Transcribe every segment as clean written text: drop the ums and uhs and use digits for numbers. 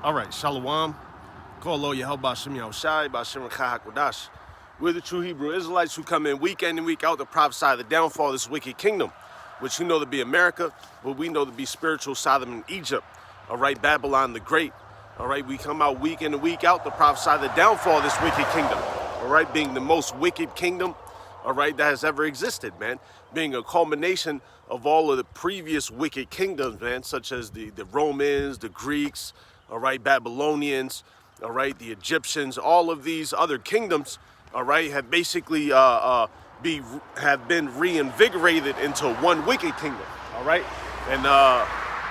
All right, Shalom. Kolo Yehovah Shem Yahushai, B'Shem Rechah HaKodash. We're the true Hebrew Israelites who come in week in and week out to prophesy the downfall of this wicked kingdom, which you know to be America, but we know to be spiritual Sodom and Egypt. All right, Babylon the Great. All right, we come out week in and week out to prophesy the downfall of this wicked kingdom. All right, being the most wicked kingdom, all right, that has ever existed, man. Being a culmination of all of the previous wicked kingdoms, man, such as the Romans, the Greeks, all right, Babylonians, all right, the Egyptians, all of these other kingdoms, all right, have basically have been reinvigorated into one wicked kingdom, all right, and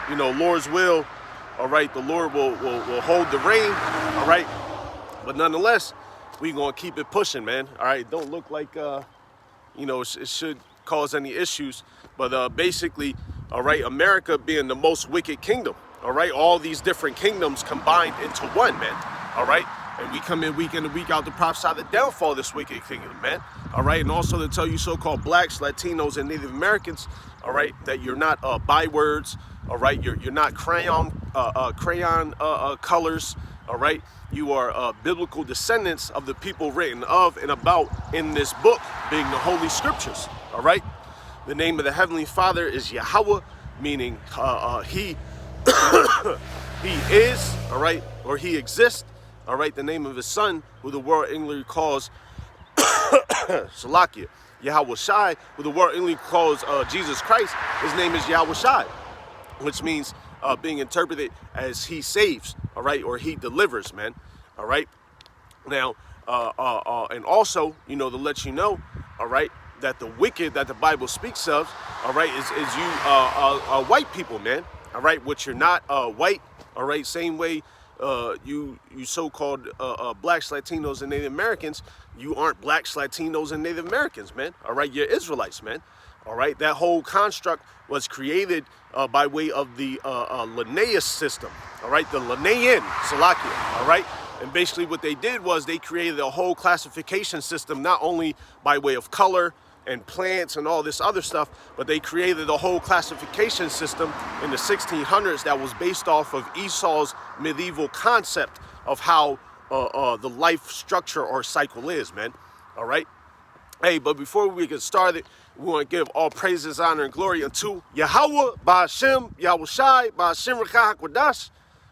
you know, Lord's will, all right, the Lord will hold the reign, all right, but nonetheless, we gonna keep it pushing, man, all right. Don't look like you know, it should cause any issues, but basically, all right, America being the most wicked kingdom. All right, all these different kingdoms combined into one, man. All right, and we come in and week out to prophesy the downfall of this wicked kingdom, man. All right, and also to tell you so-called blacks, Latinos, and Native Americans, all right, that you're not bywords. All right, you're not crayon colors. All right, you are biblical descendants of the people written of and about in this book, being the Holy Scriptures. All right, the name of the Heavenly Father is Yahweh, meaning He. He is, all right, or he exists, all right. The name of his son, who the world English calls Salakia, Yahweh Shai, who the world English calls Jesus Christ. His name is Yahweh Shai, which means being interpreted as he saves, all right, or he delivers, man, all right. Now, and also, you know, to let you know, all right, that the wicked that the Bible speaks of, all right, is you white people, man. All right, which you're not white, all right, same way you so-called blacks, Latinos, and Native Americans, you aren't blacks, Latinos, and Native Americans, man, all right, you're Israelites, man, all right, that whole construct was created by way of the Linnaeus system, all right, the Linnaean, Salakia, all right, and basically what they did was they created a whole classification system, not only by way of color, and plants and all this other stuff, but they created a whole classification system in the 1600s that was based off of Esau's medieval concept of how the life structure or cycle is, man. All right. Hey, but before we get started, we want to give all praises, honor, and glory unto Yahweh, B'Shem Yahushai, B'Shem Rechah HaKodash.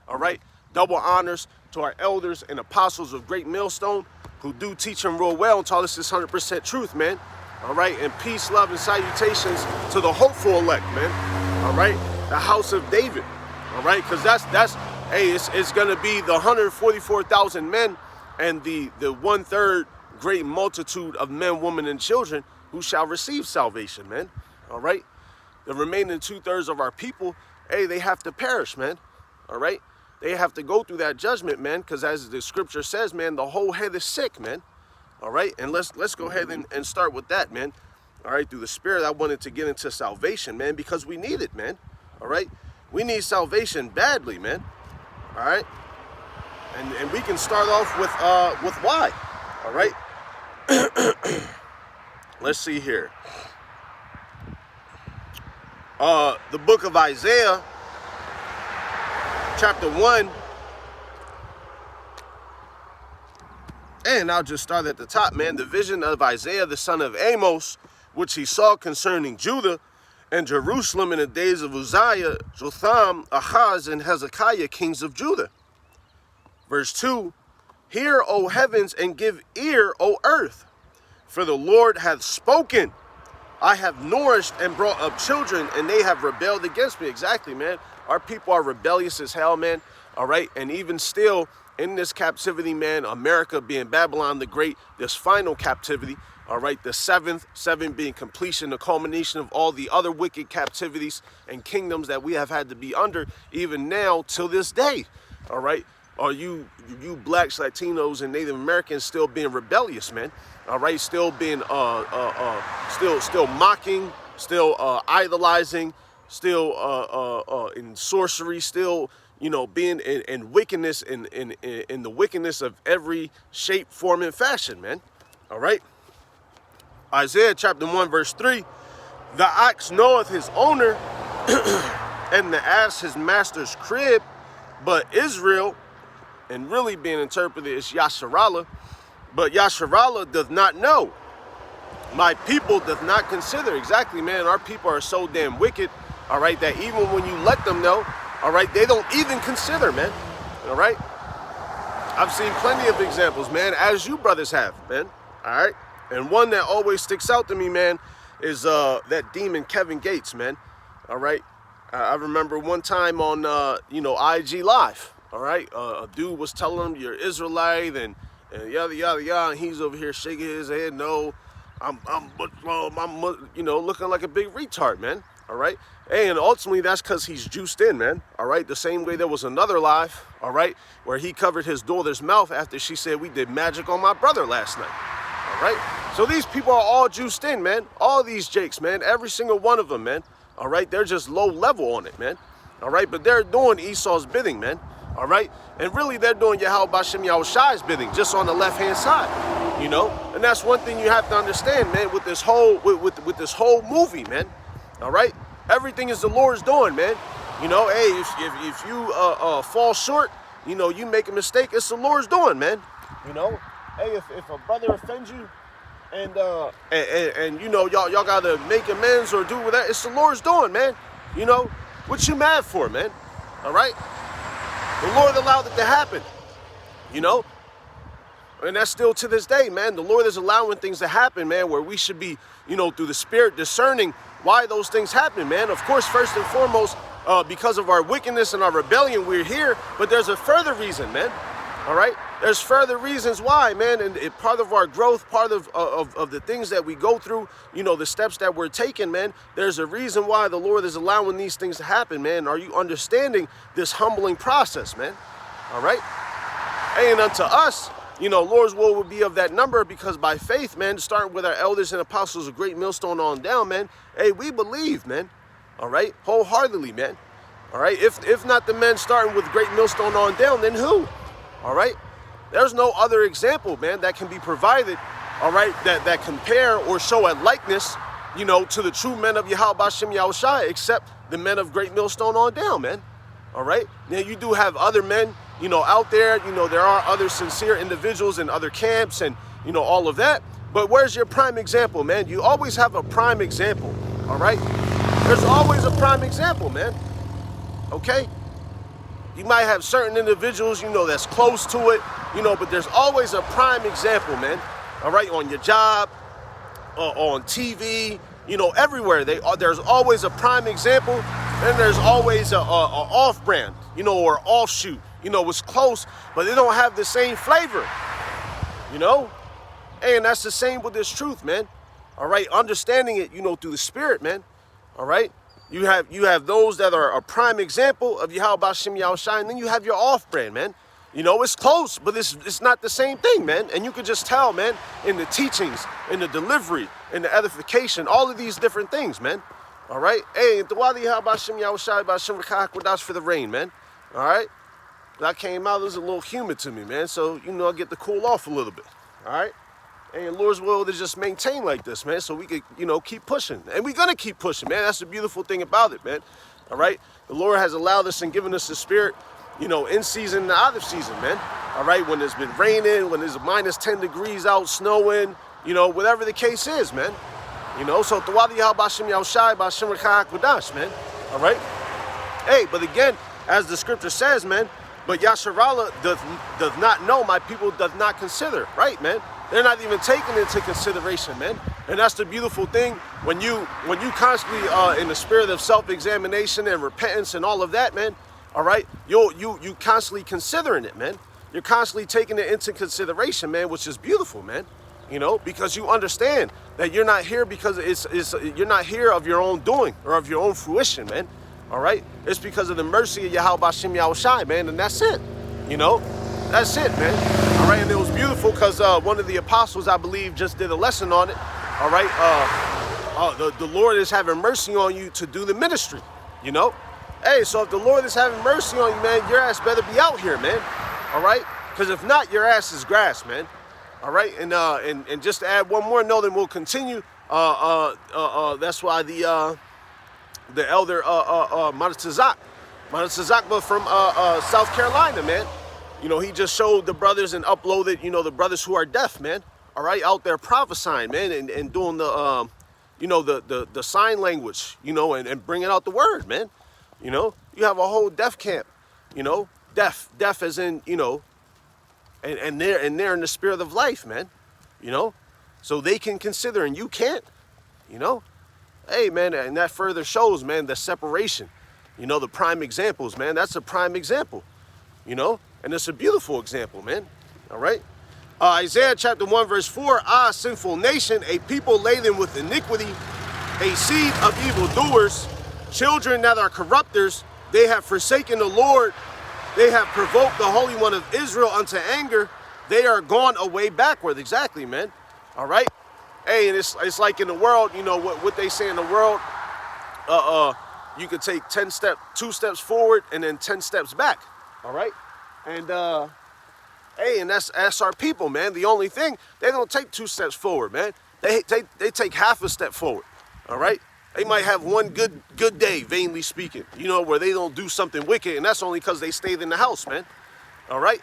All right. Double honors to our elders and apostles of Great Millstone who do teach them real well and taught us this 100% truth, man. All right, and peace, love, and salutations to the hopeful elect, man. All right, the house of David. All right, because that's hey, it's gonna be the 144,000 men and the 1/3 great multitude of men, women, and children who shall receive salvation, man. All right, the remaining 2/3 of our people, hey, they have to perish, man. All right, they have to go through that judgment, man, because as the scripture says, man, the whole head is sick, man. All right, and let's go ahead and start with that, man. All right, through the Spirit, I wanted to get into salvation, man, because we need it, man. All right, we need salvation badly, man. All right, and we can start off with why. All right, let's see here. The book of Isaiah, chapter 1. And I'll just start at the top, man. The vision of Isaiah, the son of Amos, which he saw concerning Judah and Jerusalem in the days of Uzziah, Jotham, Ahaz, and Hezekiah, kings of Judah. Verse 2, Hear, O heavens, and give ear, O earth, for the Lord hath spoken. I have nourished and brought up children, and they have rebelled against me. Exactly, man. Our people are rebellious as hell, man. All right, and even still, in this captivity, man, America being Babylon the Great, this final captivity, all right, the seven being completion, the culmination of all the other wicked captivities and kingdoms that we have had to be under, even now till this day, all right, are you blacks, Latinos, and Native Americans still being rebellious, man, all right, still being, still mocking, still idolizing, still in sorcery, still, you know, being in wickedness, in the wickedness of every shape, form, and fashion, man. All right. Isaiah chapter 1, verse 3. The ox knoweth his owner, and the ass his master's crib, but Israel and really being interpreted as Yasharallah. But Yasharallah does not know. My people does not consider. Exactly, man. Our people are so damn wicked, all right, that even when you let them know, all right, they don't even consider, man. All right? I've seen plenty of examples, man, as you brothers have, man. All right? And one that always sticks out to me, man, is that demon Kevin Gates, man. All right? I remember one time on, IG Live, all right? A dude was telling him, you're Israelite, and yada, yada, yada, and he's over here shaking his head, no, I'm looking like a big retard, man. All right? And ultimately, that's because he's juiced in, man. All right? The same way there was another live, all right, where he covered his daughter's mouth after she said, we did magic on my brother last night. All right? So these people are all juiced in, man. All these jakes, man. Every single one of them, man. All right? They're just low level on it, man. All right? But they're doing Esau's bidding, man. All right? And really, they're doing Yahweh Bashem Yahushai's bidding, just on the left-hand side, you know? And that's one thing you have to understand, man, with this whole, with this whole movie, man. All right, everything is the Lord's doing, man. You know, hey, if you fall short, you know, you make a mistake, it's the Lord's doing, man. You know, hey, if a brother offends you, and you know, y'all gotta make amends or do whatever, it's the Lord's doing, man. You know, what you mad for, man? All right, the Lord allowed it to happen. You know. And that's still to this day, man. The Lord is allowing things to happen, man, where we should be, you know, through the Spirit discerning why those things happen, man. Of course, first and foremost, because of our wickedness and our rebellion, we're here. But there's a further reason, man. All right? There's further reasons why, man. And part of our growth, part of the things that we go through, you know, the steps that we're taking, man, there's a reason why the Lord is allowing these things to happen, man. Are you understanding this humbling process, man? All right? And unto us, you know, Lord's will would be of that number, because by faith, man, starting with our elders and apostles, a great millstone on down, man, hey, we believe, man, all right, wholeheartedly, man, all right, if not the men starting with great millstone on down, then who, all right, there's no other example, man, that can be provided, all right, that compare or show a likeness, you know, to the true men of Yahweh Bashem Yahushai, except the men of great millstone on down, man, all right, now you do have other men, you know, out there, you know, there are other sincere individuals in other camps and, you know, all of that. But where's your prime example, man? You always have a prime example, all right? There's always a prime example, man, okay? You might have certain individuals, you know, that's close to it, you know, but there's always a prime example, man, all right? On your job, on TV, you know, everywhere. There's always a prime example, and there's always a off-brand, you know, or offshoot. You know, it's close, but they don't have the same flavor, you know? And that's the same with this truth, man. All right, understanding it, you know, through the Spirit, man. All right? You have those that are a prime example of Yahweh Bashem Yahushai, and then you have your off-brand, man. You know, it's close, but it's not the same thing, man. And you could just tell, man, in the teachings, in the delivery, in the edification, all of these different things, man. All right? Hey, Dawadi Yahweh Bashem Yahushai Bashem Rakah for the rain, man. All right? I came out, it was a little humid to me, man. So, you know, I get to cool off a little bit. All right? And Lord's will to just maintain like this, man, so we could, you know, keep pushing. And we're going to keep pushing, man. That's the beautiful thing about it, man. All right? The Lord has allowed us and given us the Spirit, you know, in season and out of season, man. All right? When it's been raining, when it's minus 10 degrees out, snowing, you know, whatever the case is, man. You know, so Tawadi Bashem Yahushai Bashem Rakah Kwadash, man. All right? Hey, but again, as the scripture says, man, but Yasharallah does not know, my people does not consider, right, man? They're not even taking into consideration, man. And that's the beautiful thing, when you constantly in the spirit of self-examination and repentance and all of that, man, all right, you constantly considering it, man. You're constantly taking it into consideration, man, which is beautiful, man. You know, because you understand that you're not here because you're not here of your own doing or of your own fruition, man. All right, it's because of the mercy of Yahweh Bashem Yahushai, man, and that's it. You know, that's it, man. All right, and it was beautiful because one of the apostles, I believe, just did a lesson on it. All right, the Lord is having mercy on you to do the ministry. You know, hey, so if the Lord is having mercy on you, man, your ass better be out here, man. All right, because if not, your ass is grass, man. All right, and just to add one more note, and we'll continue. That's why the elder Maratazak from South Carolina, man. You know, he just showed the brothers and uploaded, you know, the brothers who are deaf, man. All right, out there prophesying, man, and doing the, you know, the sign language, you know, and bringing out the word, man. You know, you have a whole deaf camp, you know, deaf as in, you know, and they're in the spirit of life, man. You know, so they can consider and you can't, you know. Hey, man, and that further shows, man, the separation. You know, the prime examples, man. That's a prime example, you know, and it's a beautiful example, man. All right. Isaiah chapter 1, verse 4, ah, sinful nation, a people laden with iniquity, a seed of evildoers, children that are corrupters, they have forsaken the Lord, they have provoked the Holy One of Israel unto anger, they are gone away backward. Exactly, man. All right. Hey, and it's like in the world, you know, what they say in the world, you could take 2 steps forward and then 10 steps back. All right. And, hey, and that's our people, man. The only thing, they don't take 2 steps forward, man. They take half a step forward, all right? They might have one good day, vainly speaking, you know, where they don't do something wicked, and that's only because they stayed in the house, man, all right?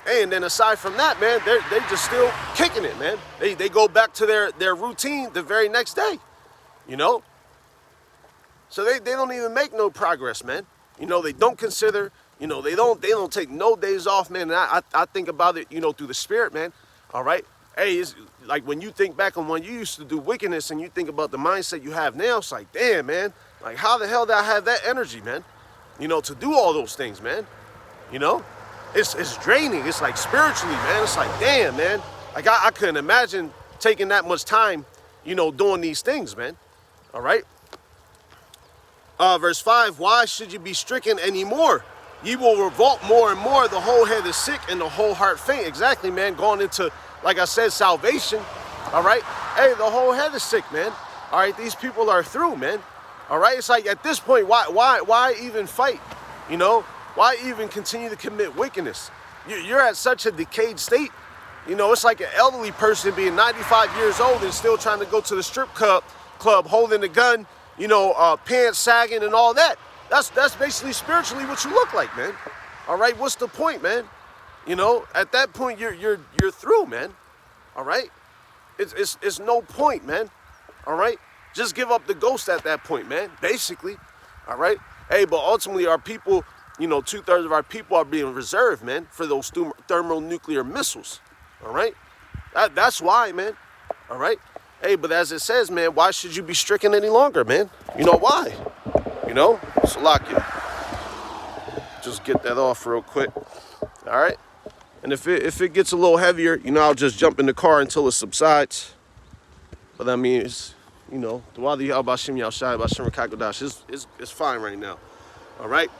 Hey, and then aside from that, man, they just still kicking it, man. They go back to their routine the very next day, you know? So they don't even make no progress, man. You know, they don't consider. You know, they don't take no days off, man. And I think about it, you know, through the spirit, man. All right. Hey, it's like when you think back on when you used to do wickedness and you think about the mindset you have now, it's like, damn, man, like how the hell did I have that energy, man? You know, to do all those things, man. You know, it's draining. It's like spiritually, man. It's like, damn, man. Like I couldn't imagine taking that much time, you know, doing these things, man. All right. Verse 5, why should you be stricken anymore? Ye will revolt more and more. The whole head is sick and the whole heart faint. Exactly, man. Going into, like I said, salvation. All right. Hey, the whole head is sick, man. All right. These people are through, man. All right. It's like at this point, why even fight? You know, why even continue to commit wickedness? You're at such a decayed state. You know, it's like an elderly person being 95 years old and still trying to go to the strip club holding a gun, you know, pants sagging and all that. That's basically spiritually what you look like, man. All right, what's the point, man? You know, at that point you're through, man. All right, it's no point, man. All right, just give up the ghost at that point, man. Basically, all right. Hey, but ultimately our people, you know, 2/3 of our people are being reserved, man, for those thermonuclear missiles. All right, that's why, man. All right. Hey, but as it says, man, why should you be stricken any longer, man? You know why? You know, Salakia. Just get that off real quick. All right. And if it gets a little heavier, you know, I'll just jump in the car until it subsides. But that means, you know, it's fine right now. All right.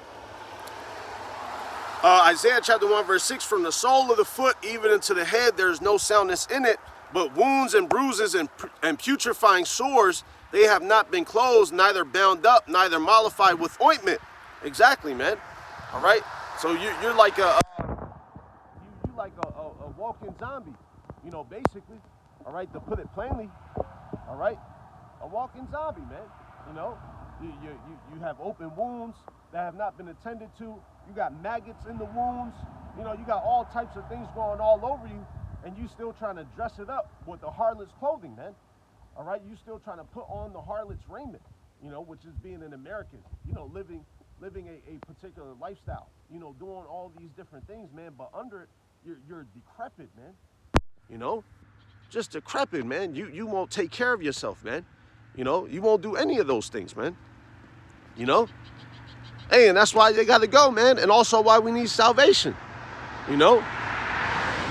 Isaiah chapter 1, verse 6, from the sole of the foot even into the head, there is no soundness in it, but wounds and bruises and putrefying sores, they have not been closed, neither bound up, neither mollified with ointment. Exactly, man. All right. So you're like a walking zombie, you know, basically. All right. To put it plainly. All right. A walking zombie, man. You know, you have open wounds that have not been attended to. You got maggots in the wounds. You know, you got all types of things going all over you, and you still trying to dress it up with the harlot's clothing, man. All right, you still trying to put on the harlot's raiment, you know, which is being an American, you know, living a particular lifestyle, you know, doing all these different things, man. But under it, you're decrepit, man. You know, just decrepit, man. You won't take care of yourself, man. You know, you won't do any of those things, man. You know, hey, and that's why they got to go, man. And also why we need salvation. You know,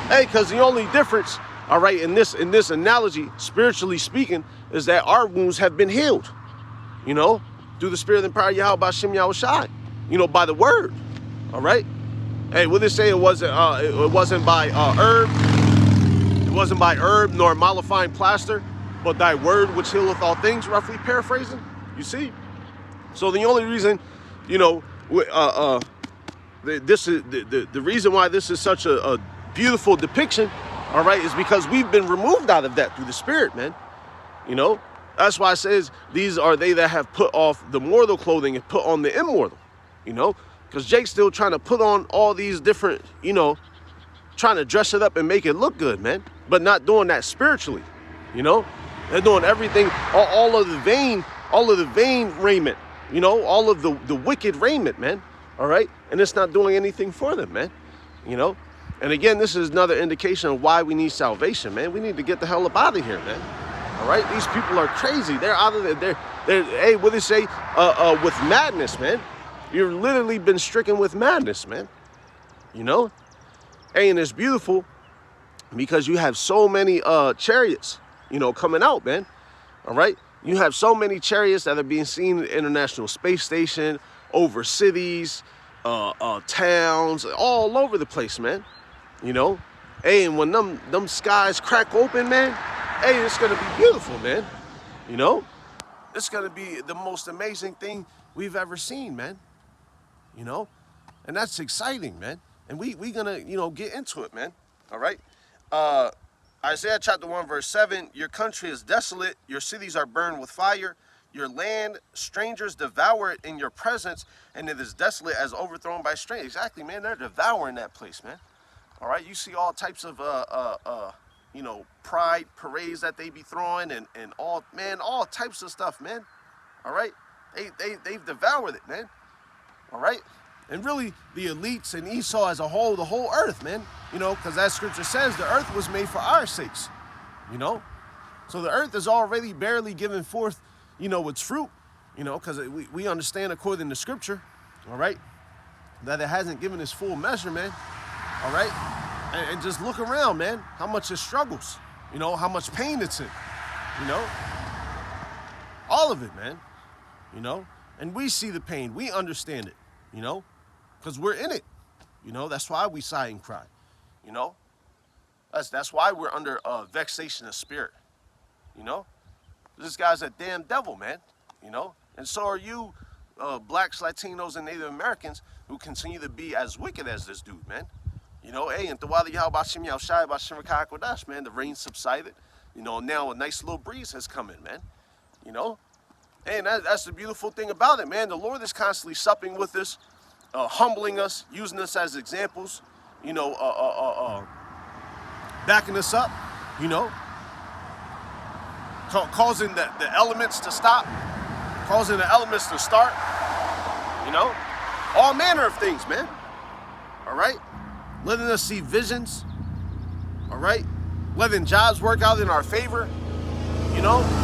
hey, because the only difference, all right, in this analogy, spiritually speaking, is that our wounds have been healed, you know, through the spirit and power of Yahweh Bashem Yahushai, you know, by the word. All right. Hey, what they say, it wasn't by herb, it wasn't by herb nor mollifying plaster, but thy word which healeth all things, roughly paraphrasing. You see? So the only reason, you know, this is the reason why this is such a beautiful depiction, all right, is because we've been removed out of that through the spirit, man. You know, that's why it says these are they that have put off the mortal clothing and put on the immortal, you know, Because Jake's still trying to put on all these different, trying to dress it up and make it look good, man. But not doing that spiritually, They're doing everything, all of the vain raiment, all of the wicked raiment, man. All right? And it's not doing anything for them, man. And again, this is another indication of why we need salvation, man. We need to get the hell up out of here, man. All right? These people are crazy. They're out of there. Hey, what do they say? With madness, man. You've literally been stricken with madness, man. Hey, and it's beautiful because you have so many chariots, coming out, man. All right? You have so many chariots that are being seen at the International Space Station, over cities, towns, all over the place, man. Hey, and when them skies crack open, man, hey, it's gonna be beautiful, man. It's gonna be the most amazing thing we've ever seen, man. And that's exciting, man. And we gonna, get into it, man. All right. Isaiah chapter 1, verse 7, your country is desolate, your cities are burned with fire, your land, strangers devour it in your presence, and it is desolate as overthrown by strangers. Exactly, man, they're devouring that place, man. All right, you see all types of, pride parades that they be throwing and all types of stuff, man. All right, they've devoured it, man. All right. And really, the elites and Esau as a whole, the whole earth, man. Because that scripture says the earth was made for our sakes. So the earth is already barely giving forth, its fruit. Because we understand according to scripture, all right, that it hasn't given its full measure, man. All right. And just look around, man, how much it struggles. How much pain it's in. All of it, man. And we see the pain. We understand it, because we're in it. That's why we sigh and cry. That's why we're under vexation of spirit. This guy's a damn devil, man. And so are you, blacks, Latinos, and Native Americans who continue to be as wicked as this dude, man. Hey, and man, the rain subsided. Now a nice little breeze has come in, man. And that's the beautiful thing about it, man. The Lord is constantly supping with us, humbling us, using us as examples, backing us up, causing the elements to stop, causing the elements to start, all manner of things, man. All right? Letting us see visions, all right? Letting jobs work out in our favor,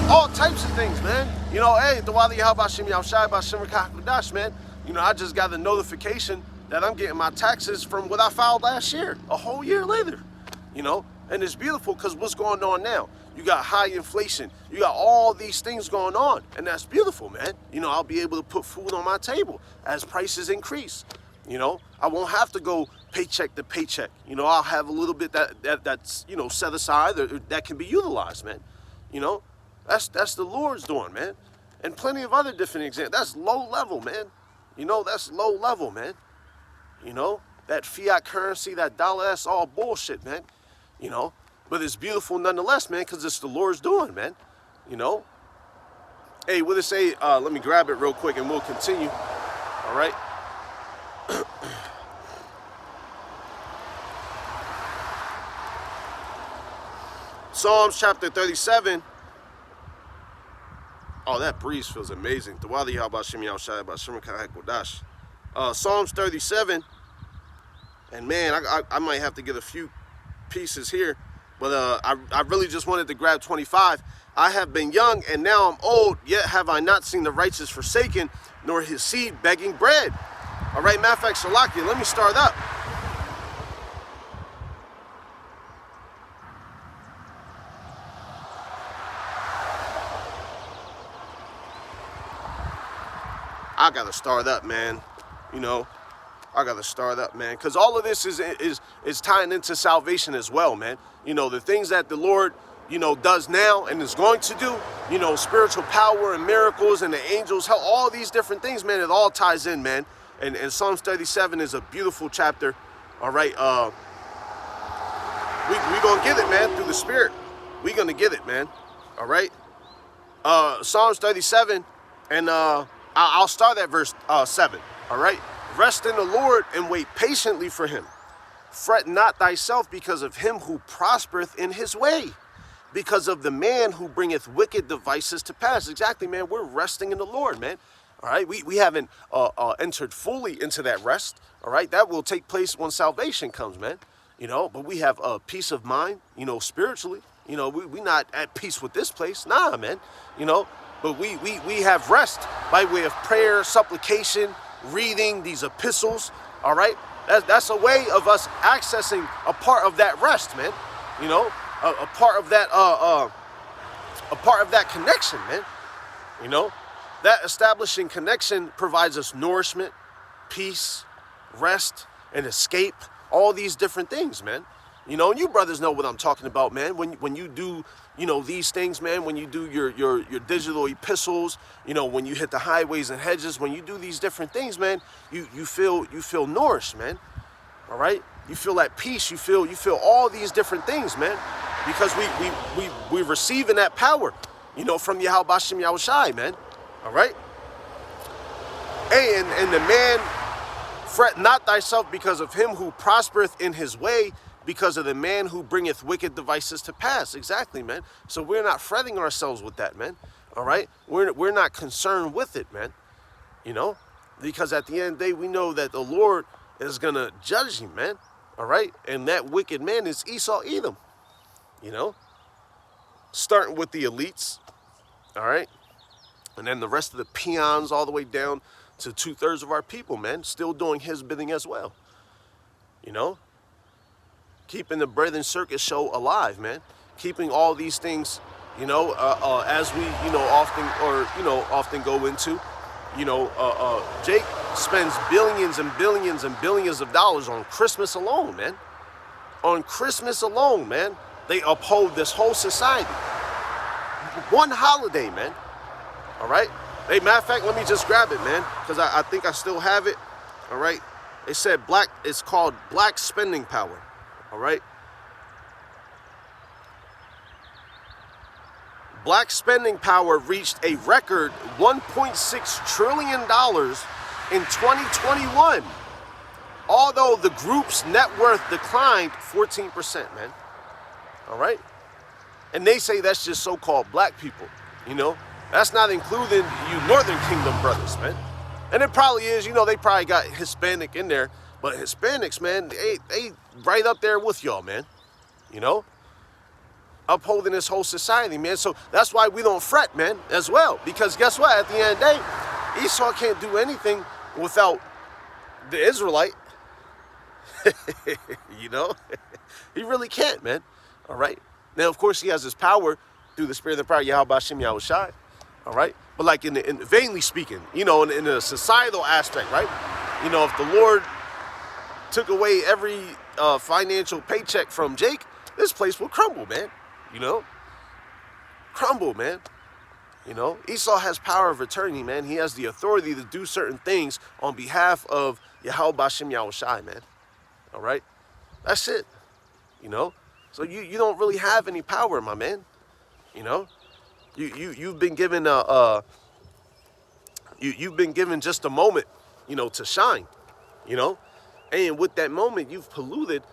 all types of things, man. Hey, man. I just got the notification that I'm getting my taxes from what I filed last year, a whole year later, and it's beautiful because what's going on now? You got high inflation, you got all these things going on, and that's beautiful, man. I'll be able to put food on my table as prices increase. I won't have to go paycheck to paycheck. I'll have a little bit that's set aside that can be utilized, man. That's the Lord's doing, man. And plenty of other different examples. That's low level, man. That's low level, man. That fiat currency, that dollar, that's all bullshit, man. But it's beautiful nonetheless, man, because it's the Lord's doing, man. Hey, what it say? Let me grab it real quick and we'll continue. All right. Psalms chapter 37. Oh, that breeze feels amazing. Psalms 37. And man, I might have to get a few pieces here. But I really just wanted to grab 25. I have been young and now I'm old, yet have I not seen the righteous forsaken, nor his seed begging bread. All right, matter of fact, Shalakia, let me start up. I gotta start up, man. I gotta start up, man, because all of this is tying into salvation as well, man. The things that the Lord, does now and is going to do, spiritual power and miracles and the angels, help, all these different things, man. It all ties in, man. And Psalms 37 is a beautiful chapter. All right, we gonna get it, man, through the Spirit. We gonna get it, man. All right. Psalms 37, and I'll start at verse 7. All right. Rest in the Lord and wait patiently for him. Fret not thyself because of him who prospereth in his way, because of the man who bringeth wicked devices to pass. Exactly, man. We're resting in the Lord, man. All right. We haven't entered fully into that rest. All right. That will take place when salvation comes, man. You know, but we have a peace of mind, you know, spiritually. You know, we not at peace with this place. Nah, man. You know, but we have rest by way of prayer, supplication, reading these epistles. All right. That's a way of us accessing a part of that rest, man. You know, a part of that connection, man. You know, that establishing connection provides us nourishment, peace, rest, and escape. All these different things, man. You know, and you brothers know what I'm talking about, man. When you do, you know, these things, man, when you do your digital epistles, you know, when you hit the highways and hedges, when you do these different things, man, you feel nourished, man. All right? You feel that peace, you feel all these different things, man. Because we're receiving that power, you know, from Yahweh Bashem Yahushai, man. All right? And the man, fret not thyself because of him who prospereth in his way, because of the man who bringeth wicked devices to pass. Exactly, man. So we're not fretting ourselves with that, man. All right? We're not concerned with it, man. You know? Because at the end of the day, we know that the Lord is going to judge him, man. All right? And that wicked man is Esau Edom. You know? Starting with the elites. All right? And then the rest of the peons all the way down to 2/3 of our people, man, still doing his bidding as well. You know, keeping the Brethren Circus show alive, man, keeping all these things, you know, as we, you know, often go into, you know, Jake spends billions and billions and billions of dollars on Christmas alone, man. On Christmas alone, man, they uphold this whole society. One holiday, man. All right. Hey, matter of fact, let me just grab it, man, because I think I still have it. All right. It said it's called Black Spending Power. All right. Black spending power reached a record $1.6 trillion in 2021. Although the group's net worth declined 14%, man. All right. And they say that's just so-called black people, you know. That's not including you Northern Kingdom brothers, man. And it probably is, you know, they probably got Hispanic in there. But Hispanics, man, they right up there with y'all, man. You know? Upholding this whole society, man. So that's why we don't fret, man, as well. Because guess what? At the end of the day, Esau can't do anything without the Israelite. You know? He really can't, man. All right? Now, of course, he has his power through the spirit of the power, Yahweh Bashem Yahushai. All right? But like in vainly speaking, you know, in a societal aspect, right? You know, if the Lord took away every financial paycheck from Jake, this place will crumble, man. You know? Crumble, man. You know? Esau has power of attorney, man. He has the authority to do certain things on behalf of Yahweh Bashem Yahushai, man. All right? That's it. You know? So you don't really have any power, my man. You know? You've been given you've been given just a moment, you know, to shine, you know, and with that moment you've polluted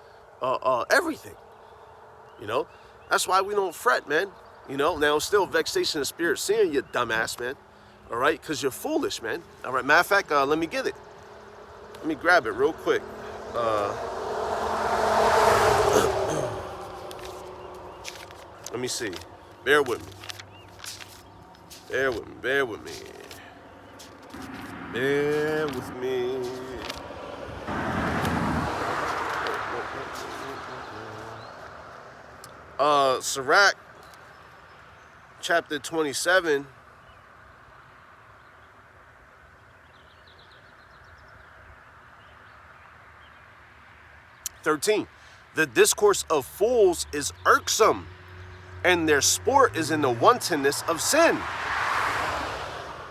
everything, you know. That's why we don't fret, man. You know, now still vexation of spirit sin, you dumbass, man. All right, because you're foolish, man. All right, matter of fact, let me get it. Let me grab it real quick. Let me see. Bear with me. Bear with me. Bear with me. Bear with me. Sirach, chapter 27. The discourse of fools is irksome, and their sport is in the wantonness of sin.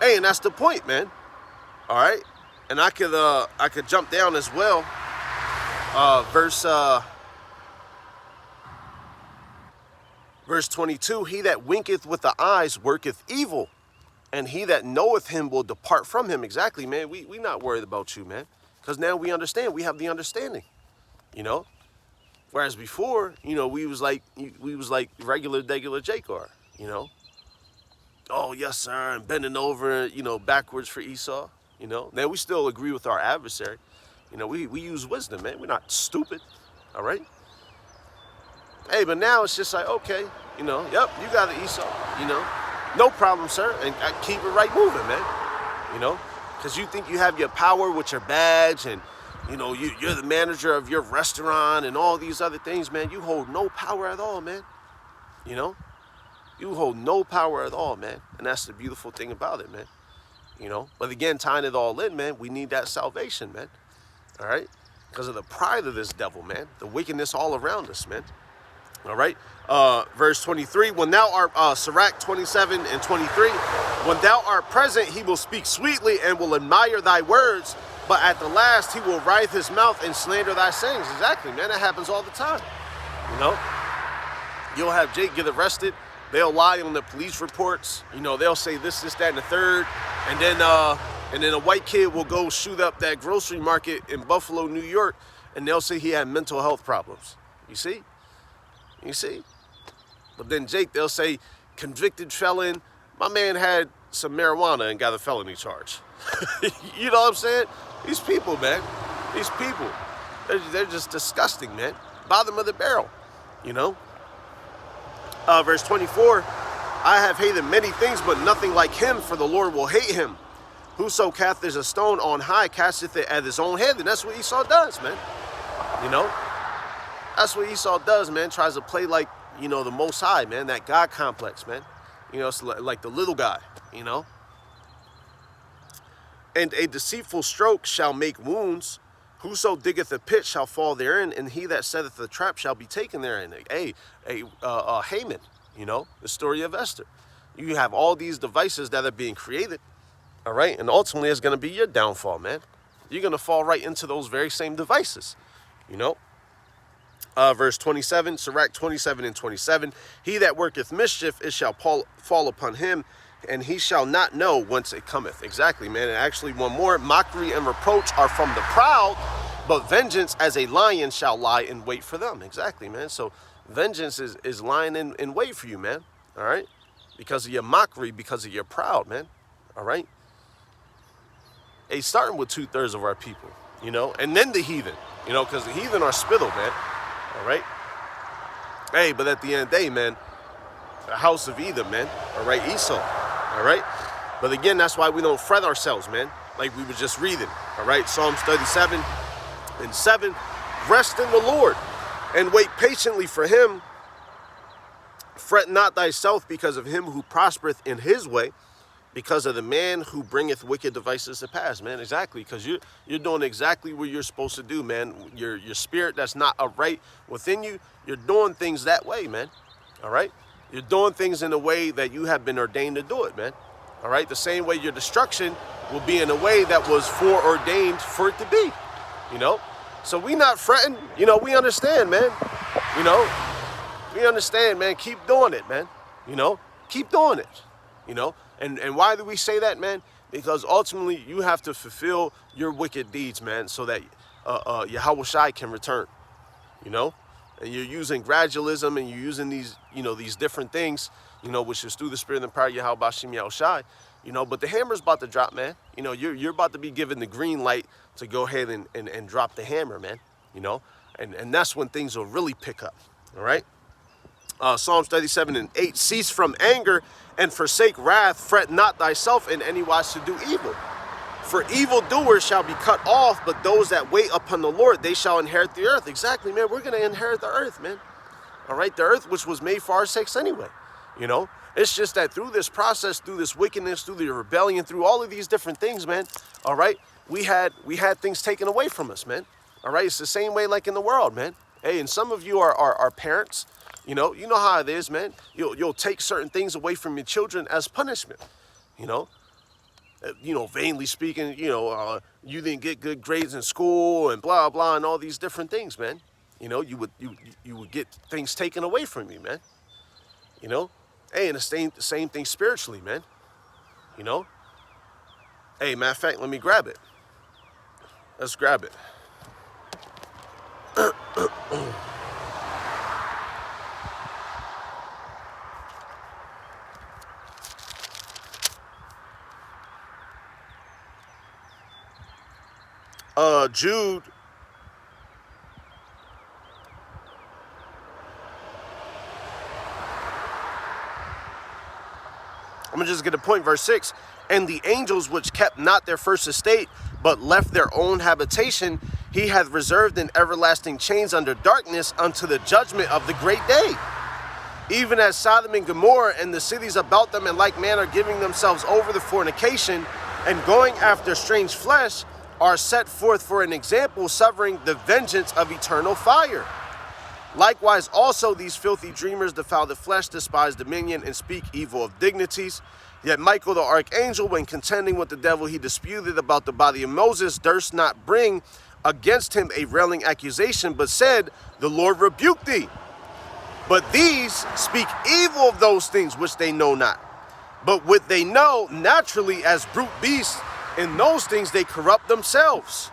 Hey, and that's the point, man. All right, and I could jump down as well. Verse 22. He that winketh with the eyes worketh evil, and he that knoweth him will depart from him. Exactly, man. We not worried about you, man, Because now we understand. We have the understanding, you know. Whereas before, you know, we was like regular Jake are, you know. Oh, yes, sir, and bending over, you know, backwards for Esau, you know. Now, we still agree with our adversary. You know, we use wisdom, man. We're not stupid, all right? Hey, but now it's just like, okay, you know, yep, you got it, Esau, you know. No problem, sir, and keep it right moving, man, you know. Because you think you have your power with your badge and, you know, you're the manager of your restaurant and all these other things, man. You hold no power at all, man, you know. You hold no power at all, man. And that's the beautiful thing about it, man. You know? But again, tying it all in, man, we need that salvation, man. All right? Because of the pride of this devil, man. The wickedness all around us, man. All right? Verse 23, when thou art, Sirach 27 and 23, when thou art present, he will speak sweetly and will admire thy words, but at the last he will writhe his mouth and slander thy sayings. Exactly, man. That happens all the time. You know? You'll have Jake get arrested. They'll lie on the police reports. You know, they'll say this, that, and the third. And then a white kid will go shoot up that grocery market in Buffalo, New York, and they'll say he had mental health problems. You see? You see? But then Jake, they'll say, convicted felon. My man had some marijuana and got a felony charge. You know what I'm saying? These people, man. These people. They're just disgusting, man. Bottom of the barrel. You know? Verse 24, I have hated many things, but nothing like him, for the Lord will hate him. Whoso casteth a stone on high casteth it at his own head. And that's what Esau does, man. You know? That's what Esau does, man. Tries to play like, you know, the Most High, man. That God complex, man. You know, it's like the little guy, you know? And a deceitful stroke shall make wounds. Whoso diggeth a pit shall fall therein, and he that setteth the trap shall be taken therein. Haman, you know, the story of Esther. You have all these devices that are being created, all right? And ultimately, it's going to be your downfall, man. You're going to fall right into those very same devices, you know? Verse 27, Sirach 27 and 27, he that worketh mischief, it shall fall upon him, and he shall not know whence it cometh. Exactly, man. And actually, one more, mockery and reproach are from the proud, but vengeance as a lion shall lie in wait for them. Exactly, man. So vengeance is lying in wait for you, man. All right? Because of your mockery, because of your proud, man. All right? Hey, starting with 2/3 of our people, you know, and then the heathen, you know, because the heathen are spittle, man. All right? Hey, but at the end of the day, man, the house of Edom, man. All right? Esau. All right? But again, that's why we don't fret ourselves, man. Like we were just reading. All right? Psalms 37 and 7. Rest in the Lord and wait patiently for him. Fret not thyself because of him who prospereth in his way, because of the man who bringeth wicked devices to pass, man. Exactly, because you're doing exactly what you're supposed to do, man. Your spirit that's not upright within you, you're doing things that way, man. All right? You're doing things in a way that you have been ordained to do it, man. All right? The same way your destruction will be in a way that was foreordained for it to be, you know? So we not fretting, you know, we understand, man. You know, we understand, man. Keep doing it, man. You know, keep doing it, you know? And why do we say that, man? Because ultimately you have to fulfill your wicked deeds, man, so that Yahweh Shai can return, you know? And you're using gradualism and you're using these, you know, these different things, you know, which is through the spirit and power of Yahweh Bashim Yahweh Shai, you know, but the hammer's about to drop, man. You know, you're about to be given the green light to go ahead and drop the hammer, man, you know? And that's when things will really pick up, all right? Psalms 37 and 8, cease from anger and forsake wrath, fret not thyself in any wise to do evil. For evildoers shall be cut off, but those that wait upon the Lord, they shall inherit the earth. Exactly, man. We're going to inherit the earth, man. All right? The earth, which was made for our sakes anyway. You know? It's just that through this process, through this wickedness, through the rebellion, through all of these different things, man. All right? We had things taken away from us, man. All right? It's the same way like in the world, man. Hey, and some of you are parents. You know how it is, man. You'll take certain things away from your children as punishment, you know. Vainly speaking, you didn't get good grades in school and blah, blah, and all these different things, man. You know, you would get things taken away from you, man. You know, hey, and the same thing spiritually, man. You know, hey, matter of fact, let me grab it. Let's grab it. Jude. I'm going to just get a point, verse 6. And the angels which kept not their first estate, but left their own habitation, he hath reserved in everlasting chains under darkness unto the judgment of the great day. Even as Sodom and Gomorrah and the cities about them in like manner giving themselves over to fornication and going after strange flesh, are set forth for an example, suffering the vengeance of eternal fire. Likewise also these filthy dreamers defile the flesh, despise dominion, and speak evil of dignities. Yet Michael the archangel, when contending with the devil he disputed about the body of Moses, durst not bring against him a railing accusation, but said, the Lord rebuke thee. But these speak evil of those things which they know not. But what they know naturally as brute beasts, in those things they corrupt themselves.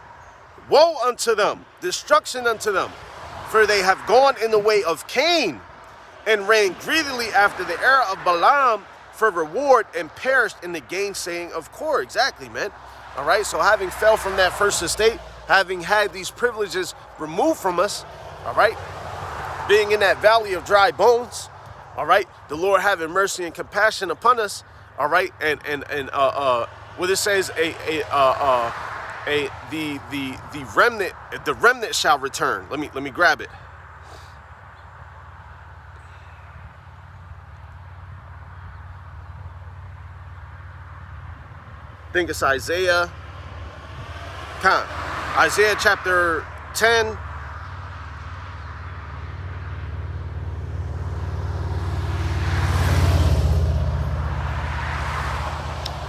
Woe unto them, destruction unto them, for they have gone in the way of Cain, and ran greedily after the error of Balaam for reward, and perished in the gainsaying of Korah. Exactly, man. All right, so having fell from that first estate, having had these privileges removed from us, all right, being in that valley of dry bones, all right, the Lord having mercy and compassion upon us, all right, and what it says, the remnant shall return. Let me grab it. I think it's Isaiah chapter 10.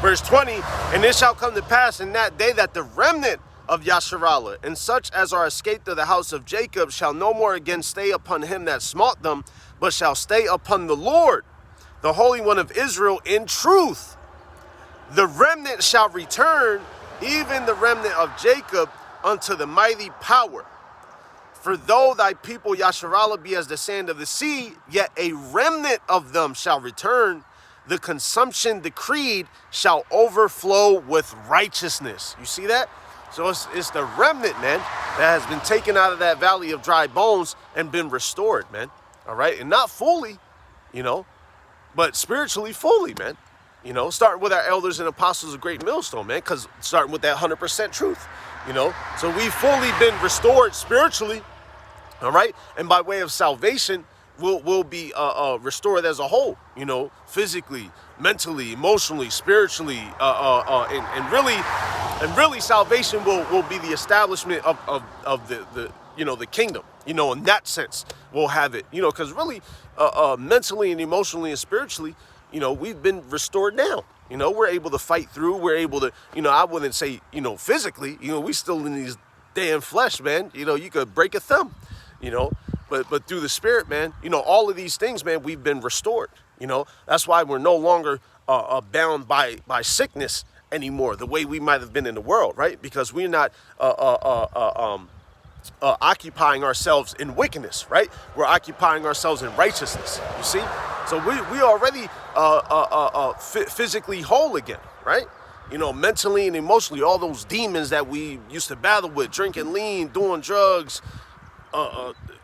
Verse 20, and it shall come to pass in that day that the remnant of Yasharallah, and such as are escaped of the house of Jacob, shall no more again stay upon him that smote them, but shall stay upon the Lord, the Holy One of Israel, in truth. The remnant shall return, even the remnant of Jacob, unto the mighty power. For though thy people Yasharallah be as the sand of the sea, yet a remnant of them shall return. The consumption decreed shall overflow with righteousness. You see that? So it's the remnant, man, that has been taken out of that valley of dry bones and been restored, man. All right? And not fully, but spiritually fully, man. Starting with our elders and apostles of Great Millstone, man, because starting with that 100% truth, So we've fully been restored spiritually, all right? And by way of salvation, we'll be restored as a whole, physically, mentally, emotionally, spiritually, and really salvation will be the establishment of the kingdom, in that sense we'll have it, because really mentally and emotionally and spiritually, we've been restored now. We're able to fight through, we're able to, I wouldn't say, physically, we still in these damn flesh, man, you could break a thumb, But through the Spirit, man, all of these things, man, we've been restored. That's why we're no longer bound by sickness anymore, the way we might have been in the world, right? Because we're not occupying ourselves in wickedness, right? We're occupying ourselves in righteousness. You see? So we already physically whole again, right? Mentally and emotionally, all those demons that we used to battle with, drinking lean, doing drugs,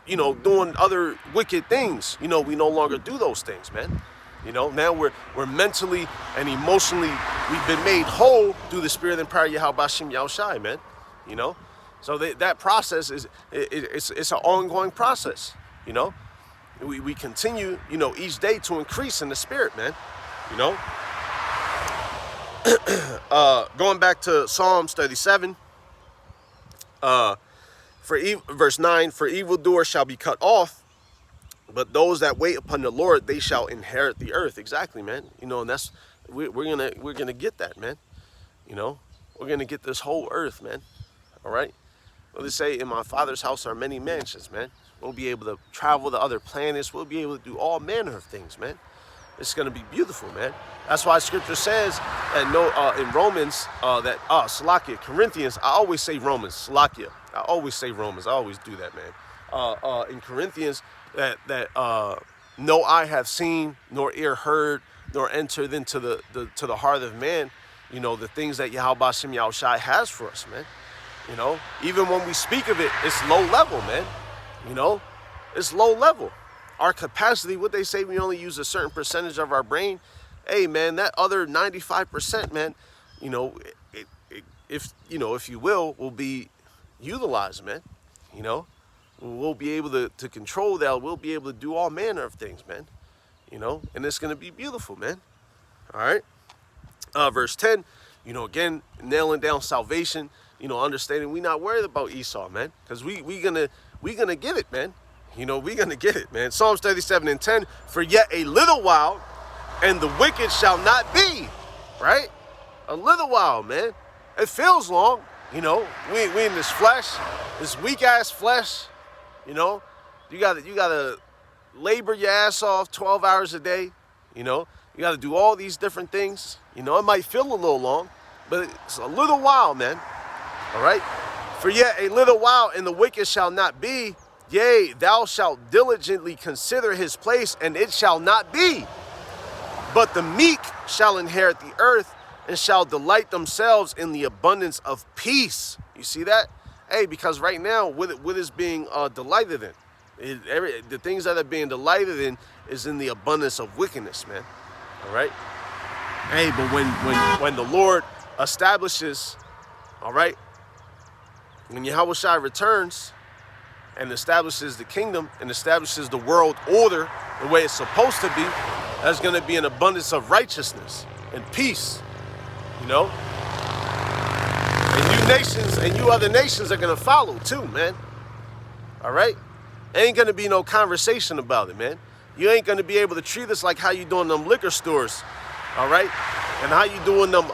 doing other wicked things. We no longer do those things, man. Now we're mentally and emotionally, we've been made whole through the Spirit and power of Yahweh Bashim Yahushai, man. So that process it's an ongoing process. We continue, each day to increase in the Spirit, man. Going back to Psalms 37, verse 9, for evildoers shall be cut off, but those that wait upon the Lord, they shall inherit the earth. Exactly, man. And that's we're gonna get that, man. We're gonna get this whole earth, man. All right. Well, they say in my Father's house are many mansions, man. We'll be able to travel to other planets. We'll be able to do all manner of things, man. It's going to be beautiful, man. That's why Scripture says that in Romans Corinthians. I always say Romans, Salakia. I always say Romans. I always do that, man. In Corinthians, that no eye have seen, nor ear heard, nor entered into the heart of man, the things that Yahweh Hashem Yahushai has for us, man. Even when we speak of it, it's low level, man. It's low level. Our capacity, what they say, we only use a certain percentage of our brain. Hey, man, that other 95%, man, if you will be utilized, man. We'll be able to control that. We'll be able to do all manner of things, man. And it's going to be beautiful, man. All right. Verse 10, again, nailing down salvation, understanding we not worried about Esau, man, because we gonna get it, man. We gonna get it, man. Psalms 37:10, for yet a little while, and the wicked shall not be, right? A little while, man. It feels long, we in this flesh, this weak ass flesh, you gotta labor your ass off 12 hours a day, you gotta do all these different things, it might feel a little long, but it's a little while, man. All right. For yet a little while, and the wicked shall not be. Yea, thou shalt diligently consider his place, and it shall not be. But the meek shall inherit the earth, and shall delight themselves in the abundance of peace. You see that? Hey, because right now, what is being delighted in? The things that are being delighted in is in the abundance of wickedness, man. All right? Hey, but when the Lord establishes, all right, when Yahweh Shai returns and establishes the kingdom and establishes the world order the way it's supposed to be, there's going to be an abundance of righteousness and peace, And you nations and you other nations are going to follow too, man. All right? Ain't going to be no conversation about it, man. You ain't going to be able to treat us like how you doing them liquor stores, all right? And how you doing them,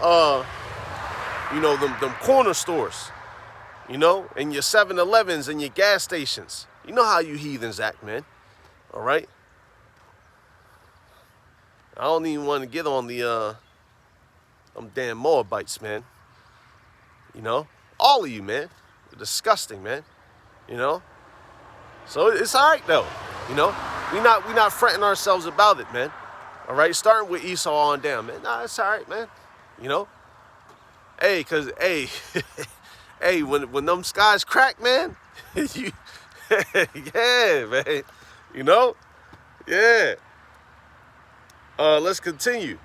them corner stores. And your 7-Elevens and your gas stations. You know how you heathens act, man. All right? I don't even want to get on them damn Moabites, man. All of you, man. You're disgusting, man. So it's all right, though. We not fretting ourselves about it, man. All right? Starting with Esau on down, man. Nah, it's all right, man. Hey, because, hey... Hey, when them skies crack, man, yeah, man, yeah. Let's continue.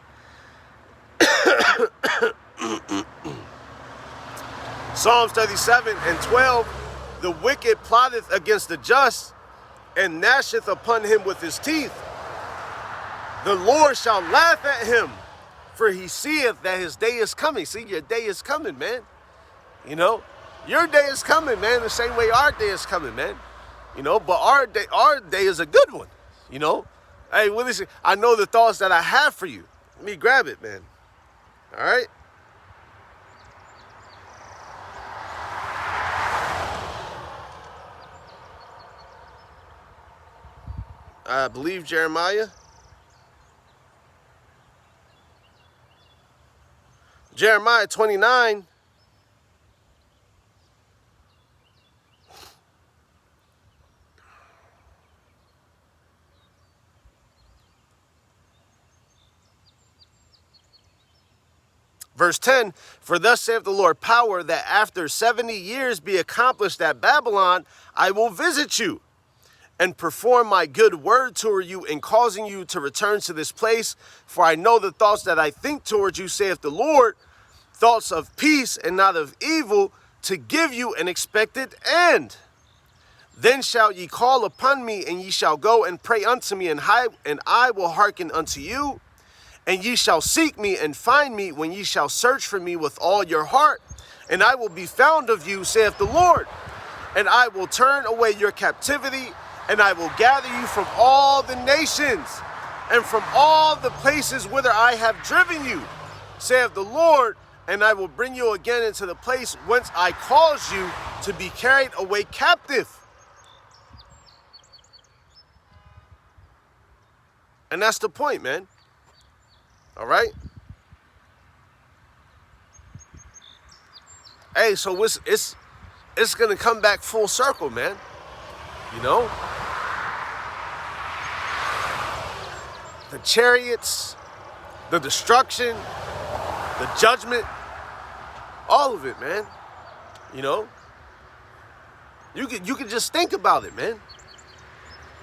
Psalms 37:12, the wicked plotteth against the just, and gnasheth upon him with his teeth. The Lord shall laugh at him, for he seeth that his day is coming. See, your day is coming, man. Your day is coming, man, the same way our day is coming, man. But our day is a good one, Hey, what is it? I know the thoughts that I have for you. Let me grab it, man. All right? I believe Jeremiah 29. Verse 10, for thus saith the Lord power, that after 70 years be accomplished at Babylon, I will visit you and perform my good word toward you in causing you to return to this place. For I know the thoughts that I think toward you, saith the Lord, thoughts of peace and not of evil, to give you an expected end. Then shall ye call upon me, and ye shall go and pray unto me, and I will hearken unto you. And ye shall seek me and find me when ye shall search for me with all your heart. And I will be found of you, saith the Lord. And I will turn away your captivity, and I will gather you from all the nations, and from all the places whither I have driven you, saith the Lord. And I will bring you again into the place whence I caused you to be carried away captive. And that's the point, man. All right? Hey, so it's going to come back full circle, man. You know? The chariots, the destruction, the judgment, all of it, man. You know? You could just think about it, man.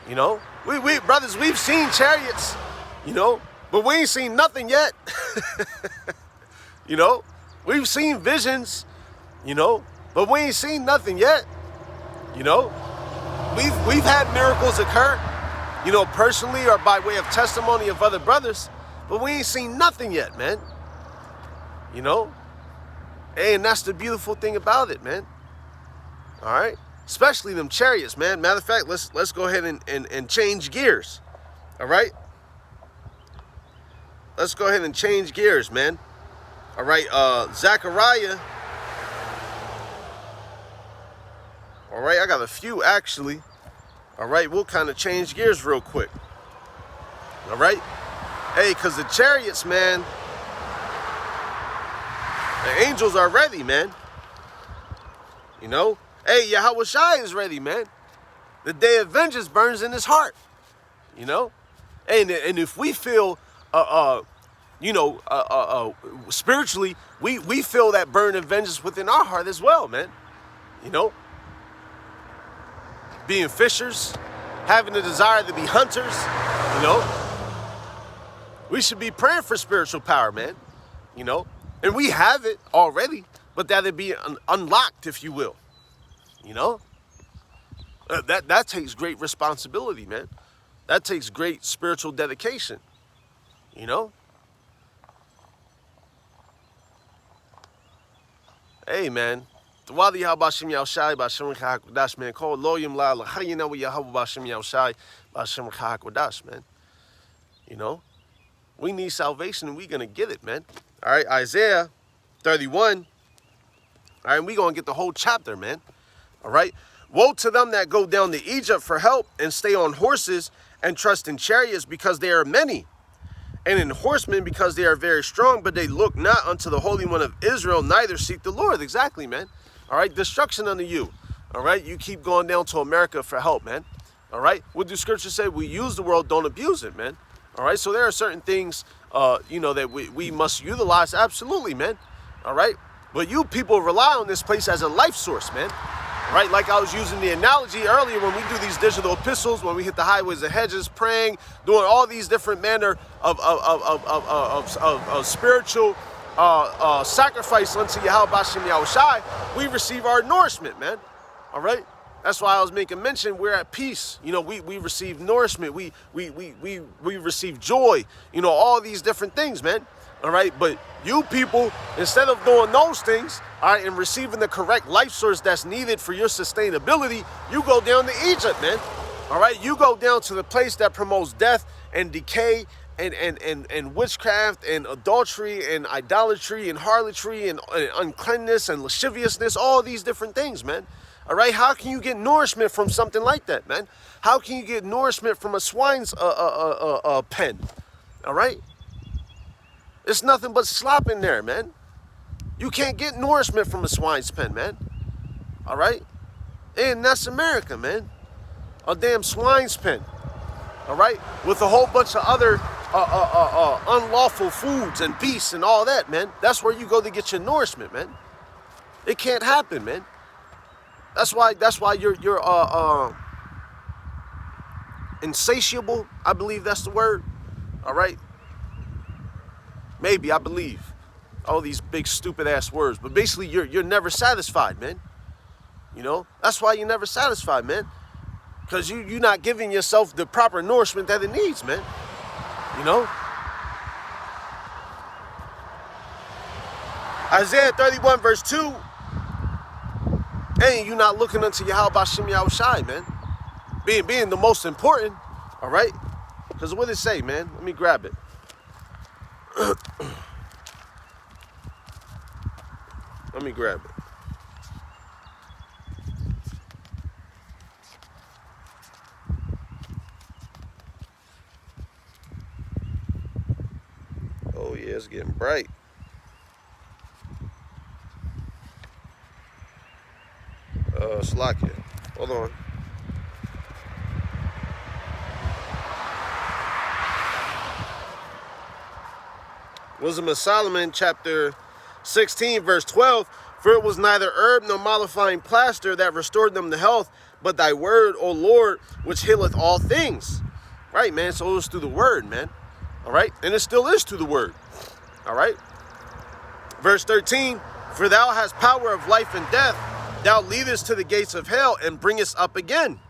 You know? We brothers, we've seen chariots, you know, but we ain't seen nothing yet. You know? We've seen visions, you know, but we ain't seen nothing yet. You know? We've had miracles occur, you know, personally or by way of testimony of other brothers, but we ain't seen nothing yet, man. You know? Hey, and that's the beautiful thing about it, man. All right? Especially them chariots, man. Matter of fact, let's go ahead and change gears. All right? Let's go ahead and change gears, man. All right, Zechariah. All right, I got a few actually. All right, we'll kind of change gears real quick. All right? Hey, because the chariots, man, the angels are ready, man. You know? Hey, Yahweh Shai is ready, man. The day of vengeance burns in his heart. You know? And if we feel, spiritually, we feel that burn of vengeance within our heart as well, man. You know? Being fishers, having the desire to be hunters, you know? We should be praying for spiritual power, man. You know? And we have it already, but that it be unlocked, if you will. You know? That takes great responsibility, man. That takes great spiritual dedication. You know? Hey, man. Tawadi Habashim Yaushai Bashim Hakwadash, man. Call Loyum La Lahayina with Yahweh Bashim Yaushai Bashim Hakwadash, man. You know? We need salvation and we're going to get it, man. All right, Isaiah 31. All right, we're going to get the whole chapter, man. All right. Woe to them that go down to Egypt for help and stay on horses and trust in chariots because they are many, and in horsemen because they are very strong, but they look not unto the Holy One of Israel, neither seek the Lord. Exactly, man. All right. Destruction unto you. All right. You keep going down to America for help, man. All right. What do scripture say? We use the world, don't abuse it, man. All right. So there are certain things, that we must utilize. Absolutely, man. All right. But you people rely on this place as a life source, man. Right, like I was using the analogy earlier when we do these digital epistles, when we hit the highways and hedges, praying, doing all these different manner of spiritual sacrifice unto Yahweh Bashim Yahushai, we receive our nourishment, man. All right, that's why I was making mention. We're at peace. You know, we receive nourishment. We receive joy. You know, all these different things, man. All right, but you people, instead of doing those things, all right, and receiving the correct life source that's needed for your sustainability, you go down to Egypt, man. All right, you go down to the place that promotes death and decay and witchcraft and adultery and idolatry and harlotry and uncleanness and lasciviousness, all these different things, man. All right, how can you get nourishment from something like that, man? How can you get nourishment from a swine's pen? All right? It's nothing but slop in there, man. You can't get nourishment from a swine's pen, man. All right? And that's America, man. A damn swine's pen. All right? With a whole bunch of other unlawful foods and beasts and all that, man. That's where you go to get your nourishment, man. It can't happen, man. That's why you're insatiable. I believe that's the word. All right? Maybe, I believe. All these big stupid ass words. But basically you're never satisfied, man. You know? That's why you're never satisfied, man. Because you're not giving yourself the proper nourishment that it needs, man. You know? Isaiah 31 verse 2. Hey, you're not looking unto Yahweh Bashim Yahushai, man. Being the most important, all right? Because what did it say, man? Let me grab it. Let me grab it. it's getting bright. Slakia. Hold on. Wisdom of Solomon, chapter 16, verse 12. For it was neither herb nor mollifying plaster that restored them to health, but thy word, O Lord, which healeth all things. Right, man? So it was through the word, man. All right? And it still is through the word. All right? Verse 13. For thou hast power of life and death. Thou leadest to the gates of hell and bringest up again.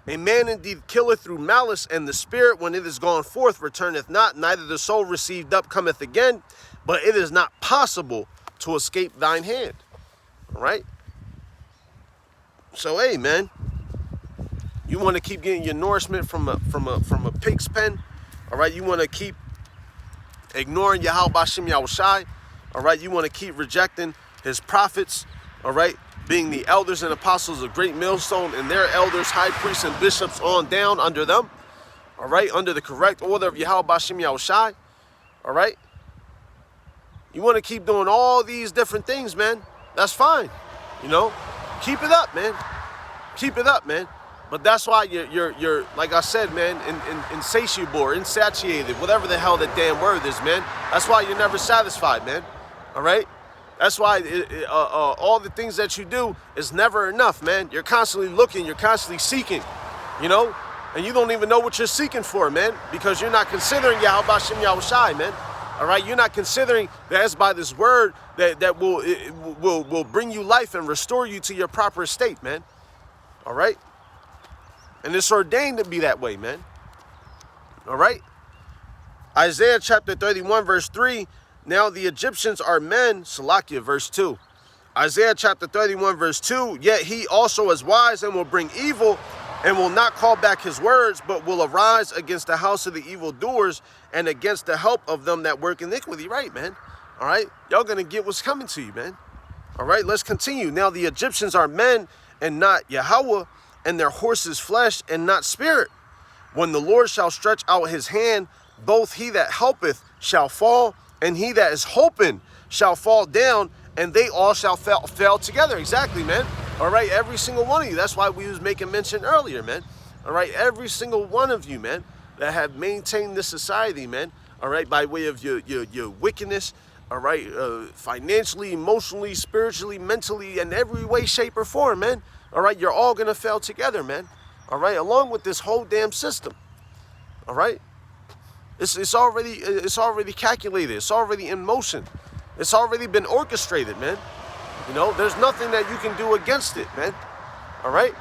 A man indeed killeth through malice, and the spirit, when it is gone forth, returneth not, neither the soul received up cometh again, but it is not possible to escape thine hand. All right? So, hey, man, you want to keep getting your nourishment from a pig's pen. All right? You want to keep ignoring Yahweh Bashim Yahushai. All right? You want to keep rejecting his prophets. All right? Being the elders and apostles of Great Millstone, and their elders, high priests, and bishops on down under them. All right? Under the correct order of Yahweh Bashim Yahushai. All right? You want to keep doing all these different things, man. That's fine. You know? Keep it up, man. Keep it up, man. But that's why you're like I said, man, insatiable or insatiated, whatever the hell that damn word is, man. That's why you're never satisfied, man. All right? That's why all the things that you do is never enough, man. You're constantly looking. You're constantly seeking, you know? And you don't even know what you're seeking for, man, because you're not considering Yahweh Bashim Yahushai, man. All right? You're not considering that it's by this word that will bring you life and restore you to your proper state, man. All right? And it's ordained to be that way, man. All right? Isaiah chapter 31, verse 3. Now the Egyptians are men, Salakia, verse 2. Isaiah chapter 31, verse 2. Yet he also is wise and will bring evil and will not call back his words, but will arise against the house of the evildoers and against the help of them that work iniquity. Right, man? All right? Y'all going to get what's coming to you, man. All right? Let's continue. Now the Egyptians are men and not Yahweh, and their horses flesh and not spirit. When the Lord shall stretch out his hand, both he that helpeth shall fall, and he that is hoping shall fall down, and they all shall fail together. Exactly, man. All right, every single one of you. That's why we was making mention earlier, man. All right, every single one of you, man, that have maintained this society, man. All right, by way of your wickedness. All right, financially, emotionally, spiritually, mentally, in every way, shape, or form, man. All right, you're all gonna fail together, man. All right, along with this whole damn system. All right. It's already calculated. It's already in motion. It's already been orchestrated, man. You know, there's nothing that you can do against it, man. All right?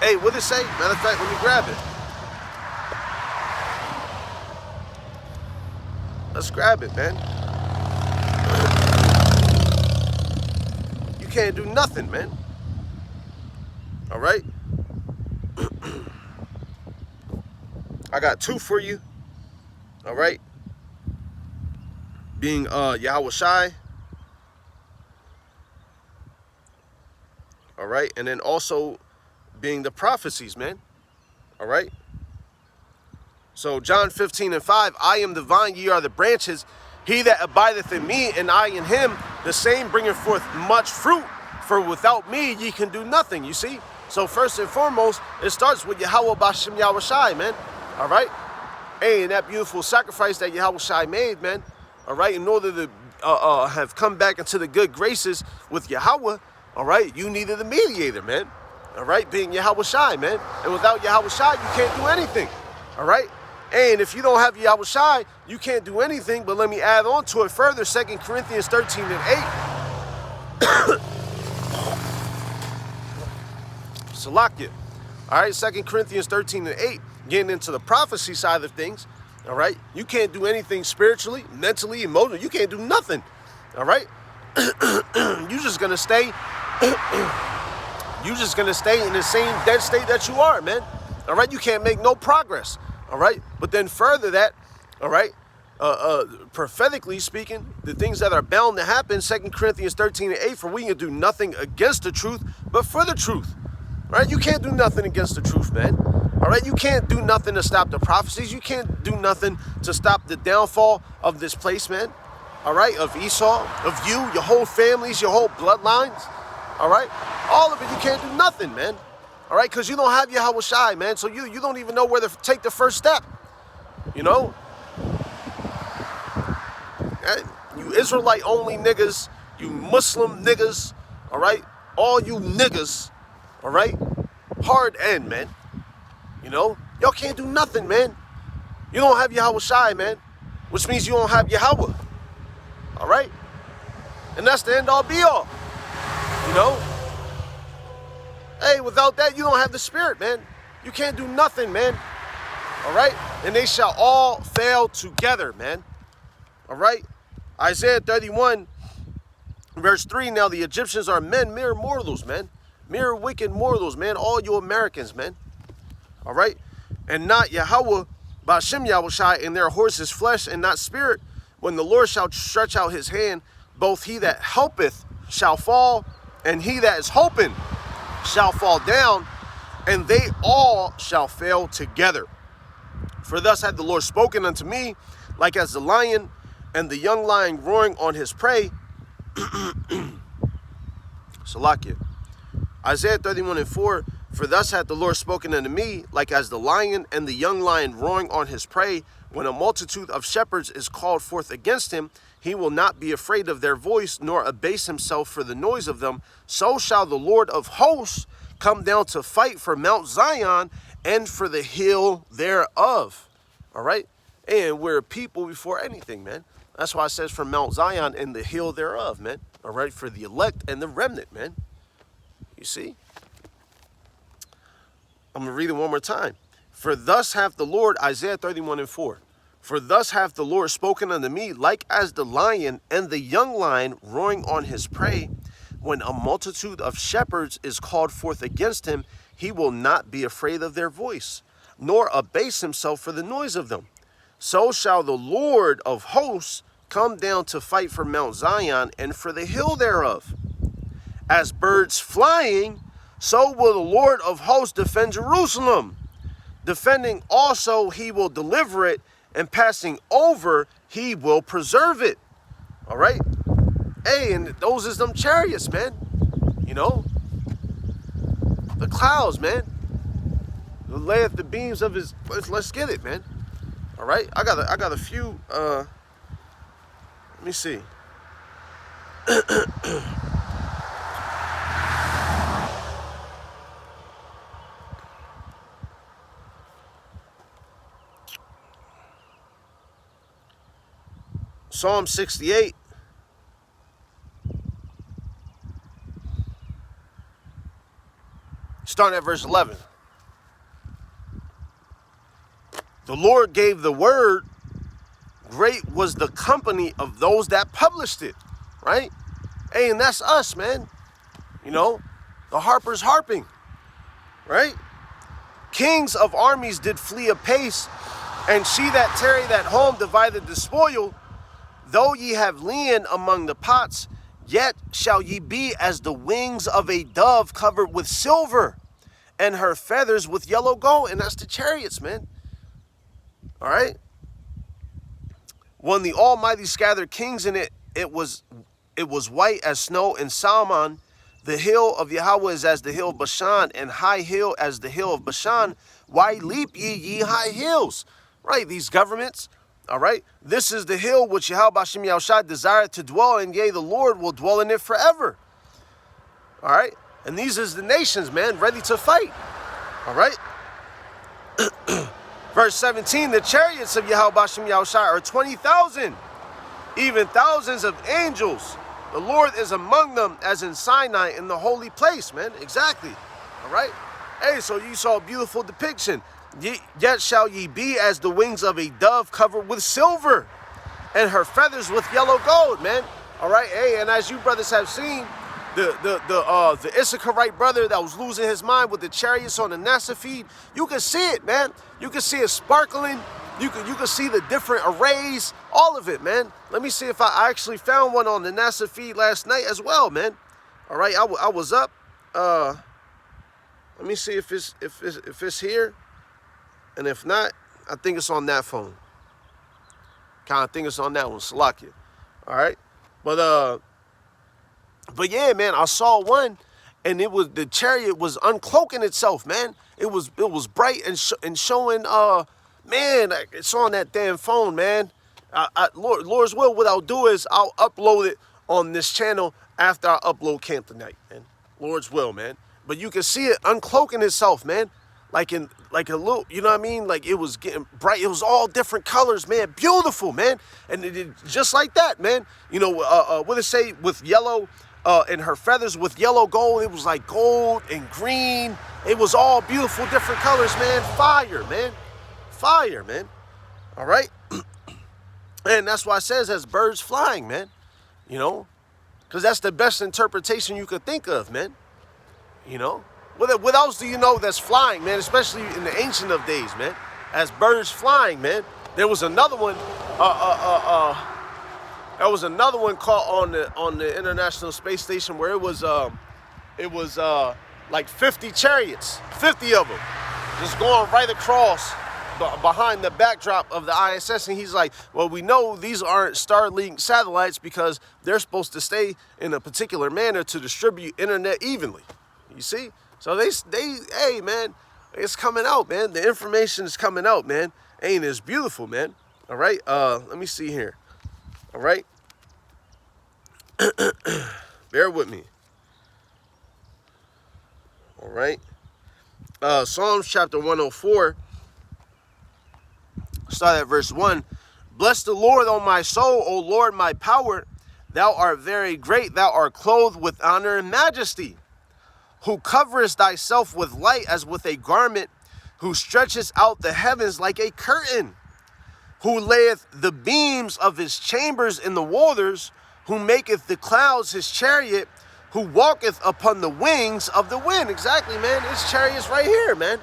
Hey, what did it say? Matter of fact, let me grab it. Let's grab it, man. You can't do nothing, man. All right? I got two for you. All right, being Yahweh Shai. All right, and then also being the prophecies, man. All right. So John 15:5, I am the vine, ye are the branches. He that abideth in me, and I in him, the same bringeth forth much fruit. For without me, ye can do nothing. You see. So first and foremost, it starts with Yahweh Bashim Yahweh Shai, man. All right. Hey, and that beautiful sacrifice that Yahweh Shai made, man, all right, in order to have come back into the good graces with Yahweh, all right, you needed a mediator, man, all right, being Yahweh Shai, man. And without Yahweh Shai, you can't do anything, all right? And if you don't have Yahweh Shai, you can't do anything, but let me add on to it further, 2 Corinthians 13 and 8. Salakia. All right, 2 Corinthians 13 and 8. Getting into the prophecy side of things, all right? You can't do anything spiritually, mentally, emotionally. You can't do nothing, all right? You're just gonna stay. You're just gonna stay in the same dead state that you are, man. All right? You can't make no progress, all right? But then further that, all right? Prophetically speaking, the things that are bound to happen, 2 Corinthians 13 and 8, for we can do nothing against the truth, but for the truth. All right? You can't do nothing against the truth, man. All right? You can't do nothing to stop the prophecies. You can't do nothing to stop the downfall of this place, man. All right? Of Esau, of you, your whole families, your whole bloodlines. All right? All of it, you can't do nothing, man. All right? Because you don't have Yahweh Shai, man. So you don't even know where to take the first step. You know? You Israelite only niggas, you Muslim niggas, all right? All you niggas, all right? Hard end, man. You know? Y'all can't do nothing, man. You don't have Yahweh Shai, man. Which means you don't have Yahweh. All right? And that's the end all be all. You know? Hey, without that, you don't have the Spirit, man. You can't do nothing, man. All right? And they shall all fail together, man. All right? Isaiah 31, verse 3. Now the Egyptians are men, mere mortals, man. Mere wicked mortals, man. All you Americans, man. All right? And not Yahweh, Ba'ashem Yahushai, and their horses flesh and not spirit. When the Lord shall stretch out his hand, both he that helpeth shall fall, and he that is hoping shall fall down, and they all shall fail together. For thus hath the Lord spoken unto me, like as the lion and the young lion roaring on his prey. Salakia. Isaiah 31:4. For thus hath the Lord spoken unto me, like as the lion and the young lion roaring on his prey. When a multitude of shepherds is called forth against him, he will not be afraid of their voice, nor abase himself for the noise of them. So shall the Lord of hosts come down to fight for Mount Zion and for the hill thereof. All right? And we're a people before anything, man. That's why it says from Mount Zion and the hill thereof, man. All right? For the elect and the remnant, man. You see? I'm going to read it one more time. For thus hath the Lord, Isaiah 31:4. For thus hath the Lord spoken unto me, like as the lion and the young lion roaring on his prey. When a multitude of shepherds is called forth against him, he will not be afraid of their voice, nor abase himself for the noise of them. So shall the Lord of hosts come down to fight for Mount Zion and for the hill thereof. As birds flying, so will the Lord of hosts defend Jerusalem. Defending also, he will deliver it, and passing over, he will preserve it. All right? Hey, and those is them chariots, man. You know? The clouds, man. The layeth the beams of his... Let's get it, man. All right? I got a few... let me see. Psalm 68. Starting at verse 11. The Lord gave the word, great was the company of those that published it. Right? Hey, and that's us, man. You know, the harpers harping. Right? Kings of armies did flee apace, and she that tarried at home divided the spoil. Though ye have lien among the pots, yet shall ye be as the wings of a dove covered with silver, and her feathers with yellow gold. And that's the chariots, man. All right? When the Almighty scattered kings in it, it was white as snow in Salmon. The hill of Yahweh is as the hill of Bashan, and high hill as the hill of Bashan. Why leap ye high hills? Right, these governments. All right, this is the hill which Yahweh Ba'ashem Yahushai desired to dwell in, yea, the Lord will dwell in it forever. All right, and these is the nations, man, ready to fight. All right. Verse 17, the chariots of Yahweh Ba'ashem Yahushai are 20,000, even thousands of angels. The Lord is among them as in Sinai in the holy place, man. Exactly. All right. Hey, so you saw a beautiful depiction. Yet shall ye be as the wings of a dove covered with silver, and her feathers with yellow gold, man. All right, hey, and as you brothers have seen, the Issacharite brother that was losing his mind with the chariots on the Nasa feed, you can see it, man. You can see it sparkling. You can see the different arrays, all of it, man. Let me see if I actually found one on the Nasa feed last night as well, man. All right, I was up. Let me see if it's here. And if not, I think it's on that phone. Kind of think it's on that one, Salakia. All right. But yeah, man, I saw one, and the chariot was uncloaking itself, man. It was bright and showing, man, it's on that damn phone, man. Lord's will, what I'll do is I'll upload it on this channel after I upload Camp Tonight, man. Lord's will, man. But you can see it uncloaking itself, man. Like a little, you know what I mean? Like it was getting bright. It was all different colors, man. Beautiful, man. And just like that, man. You know, what did it say? With yellow, and her feathers with yellow gold. It was like gold and green. It was all beautiful, different colors, man. Fire, man. Fire, man. All right. And that's why it says as birds flying, man. You know, because that's the best interpretation you could think of, man. You know. What else do you know that's flying, man? Especially in the ancient of days, man. As birds flying, man. There was another one. There was another one caught on the International Space Station where it was like 50 chariots, 50 of them, just going right across behind the backdrop of the ISS. And he's like, well, we know these aren't Starlink satellites because they're supposed to stay in a particular manner to distribute internet evenly. You see? So they, hey, man, it's coming out, man. The information is coming out, man. Ain't it's beautiful, man. All right. Let me see here. All right. Bear with me. All right. Psalms chapter 104. Start at verse 1. Bless the Lord, O my soul, O Lord, my power. Thou art very great. Thou art clothed with honor and majesty. Who coverest thyself with light as with a garment, who stretchest out the heavens like a curtain, who layeth the beams of his chambers in the waters, who maketh the clouds his chariot, who walketh upon the wings of the wind. Exactly, man. His chariot's right here, man.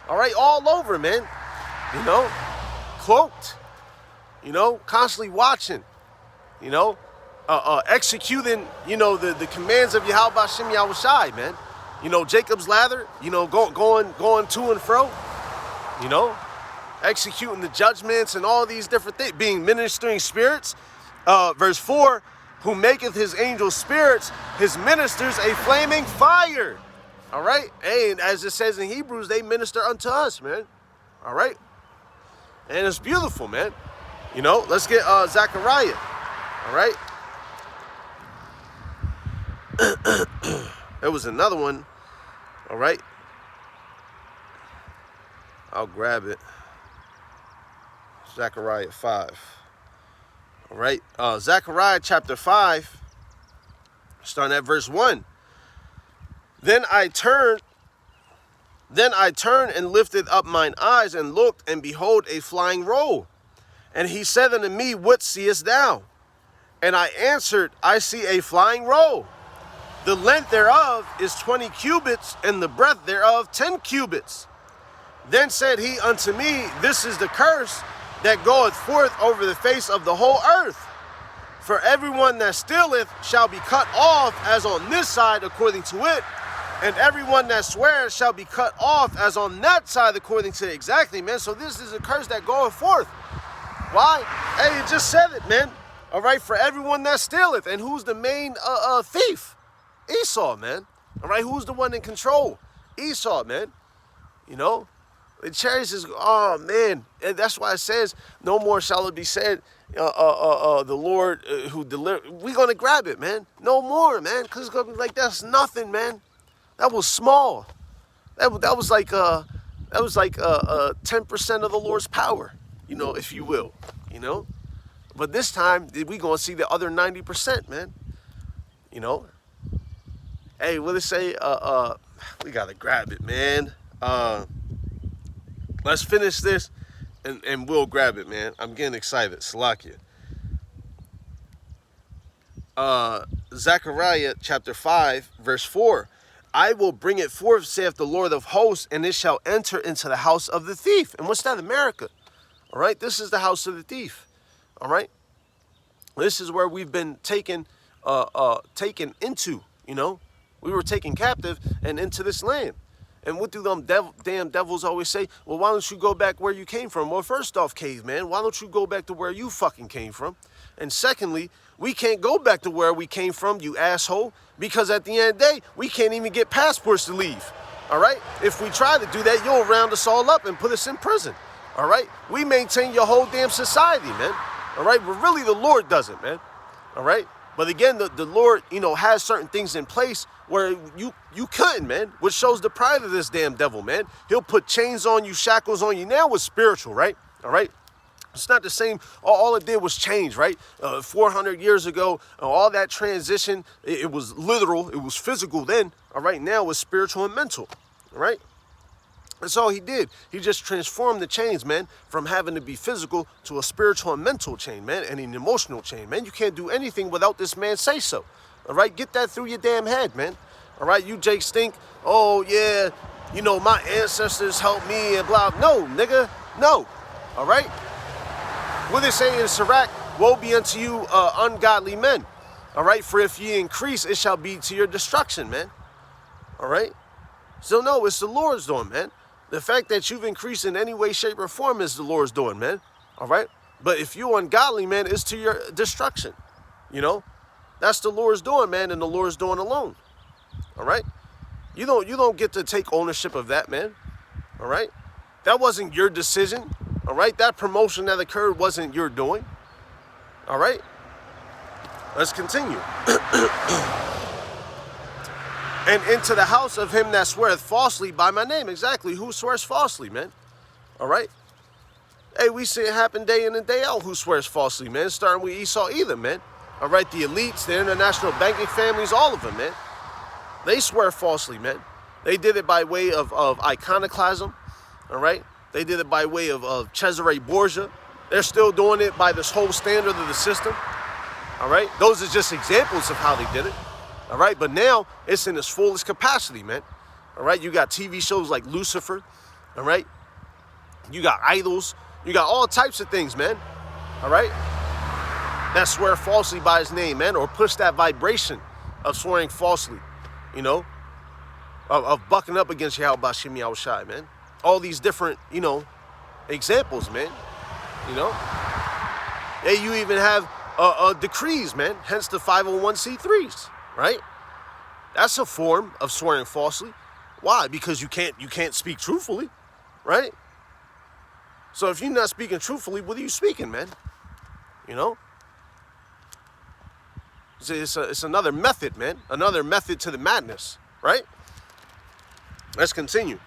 All right, all over, man. You know, cloaked, you know, constantly watching, you know, executing, you know, the commands of Yahweh Hashem Yahushai, man. You know, Jacob's ladder, you know, going to and fro, you know, executing the judgments and all these different things, being ministering spirits. Verse 4, who maketh his angel spirits, his ministers a flaming fire. All right. And as it says in Hebrews, they minister unto us, man. All right. And it's beautiful, man. You know, let's get Zechariah. All right. There was another one. All right. I'll grab it. Zechariah 5. All right. Zechariah chapter 5, starting at verse 1. Then I turned and lifted up mine eyes and looked, and behold, a flying roll. And he said unto me, what seest thou? And I answered, I see a flying roll. The length thereof is 20 cubits, and the breadth thereof 10 cubits. Then said he unto me, this is the curse that goeth forth over the face of the whole earth. For everyone that stealeth shall be cut off as on this side according to it, and everyone that swears shall be cut off as on that side according to it. Exactly, man. So this is a curse that goeth forth. Why? Hey, it just said it, man. All right, for everyone that stealeth. And who's the main thief? Esau, man. All right, who's the one in control? Esau, man. You know, the chariots is, oh, man. And that's why it says, no more shall it be said, the Lord who delivered. We're going to grab it, man. No more, man, because it's going to be like, that's nothing, man. That was small. That was like 10% of the Lord's power, you know, if you will, you know. But this time, we're going to see the other 90%, man. You know. Hey, what did it say? We got to grab it, man. Let's finish this, and we'll grab it, man. I'm getting excited. Salakia. Zechariah chapter 5, verse 4. I will bring it forth, saith the Lord of hosts, and it shall enter into the house of the thief. And what's that? America. All right? This is the house of the thief. All right? This is where we've been taken into, you know. We were taken captive and into this land. And what do them damn devils always say? Well, why don't you go back where you came from? Well, first off, caveman, why don't you go back to where you fucking came from? And secondly, we can't go back to where we came from, you asshole, because at the end of the day, we can't even get passports to leave. All right? If we try to do that, you'll round us all up and put us in prison. All right? We maintain your whole damn society, man. All right? But really, the Lord doesn't, man. All right? But again, the Lord, has certain things in place where you couldn't, man, which shows the pride of this damn devil, man. He'll put chains on you, shackles on you. Now it's spiritual, right? All right? It's not the same. All it did was change, right? 400 years ago, all that transition, it was literal. It was physical then. All right? Now it's spiritual and mental, all right? That's all he did. He just transformed the chains, man, from having to be physical to a spiritual and mental chain, man, and an emotional chain, man. You can't do anything without this man say so. All right? Get that through your damn head, man. All right? You Jake Stink, oh, yeah, my ancestors helped me and blah. No, nigga, no. All right? What they say in Sirach, woe be unto you, ungodly men. All right? For if ye increase, it shall be to your destruction, man. All right? So, no, it's the Lord's doing, man. The fact that you've increased in any way, shape, or form is the Lord's doing, man. All right? But if you're ungodly, man, it's to your destruction. That's the Lord's doing, man, and the Lord's doing alone. All right? You don't get to take ownership of that, man. All right? That wasn't your decision. All right? That promotion that occurred wasn't your doing. All right? Let's continue. And into the house of him that sweareth falsely by my name. Exactly. Who swears falsely, man? All right? Hey, we see it happen day in and day out who swears falsely, man. Starting with Esau Edom, man. All right? The elites, the international banking families, all of them, man. They swear falsely, man. They did it by way of iconoclasm. All right? They did it by way of Cesare Borgia. They're still doing it by this whole standard of the system. All right? Those are just examples of how they did it. All right, but now it's in its fullest capacity, man. All right, you got TV shows like Lucifer. All right, you got idols. You got all types of things, man. All right, that swear falsely by his name, man, or push that vibration of swearing falsely, of bucking up against Yahweh Bashim Yahushai, man. All these different, examples, man. Hey, you even have decrees, man. Hence the 501c3s. Right? That's a form of swearing falsely. Why? Because you can't speak truthfully, right? So if you're not speaking truthfully, what are you speaking, man? It's another method, man. Another method to the madness, right? Let's continue.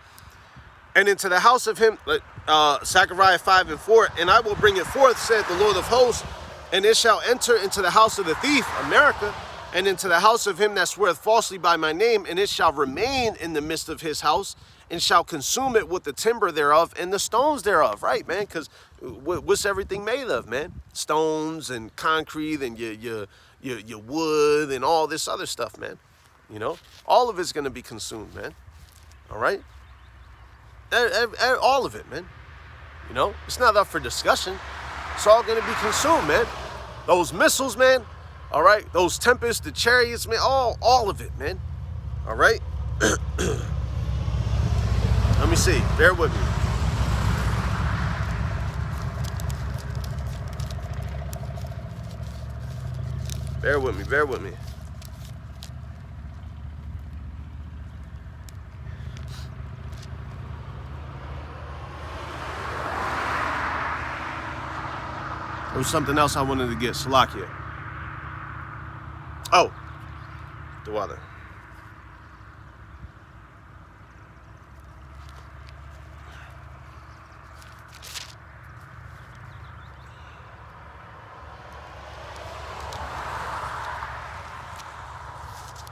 And into the house of him, Zechariah 5:4, and I will bring it forth, said the Lord of hosts, and it shall enter into the house of the thief, America, and into the house of him that sweareth falsely by my name, and it shall remain in the midst of his house, and shall consume it with the timber thereof and the stones thereof. Right, man? Because what's everything made of, man? Stones and concrete and your wood and all this other stuff, man. All of it's going to be consumed, man. All right? All of it, man. It's not up for discussion. It's all going to be consumed, man. Those missiles, man. All right, those tempests, the chariots, man, all of it, man. All right. Let me see. Bear with me. Bear with me. Bear with me. There was something else I wanted to get. Salakia. Oh, the water.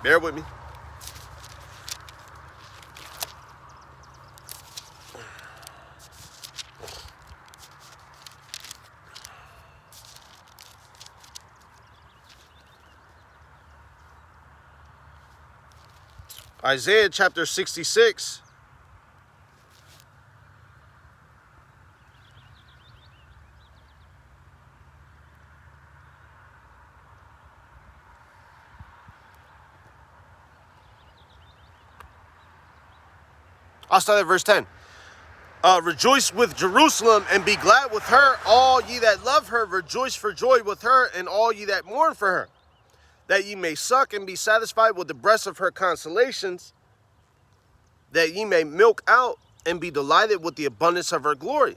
Bear with me. Isaiah chapter 66. I'll start at verse 10. Rejoice with Jerusalem and be glad with her, all ye that love her. Rejoice for joy with her, and all ye that mourn for her, that ye may suck and be satisfied with the breast of her consolations, that ye may milk out and be delighted with the abundance of her glory.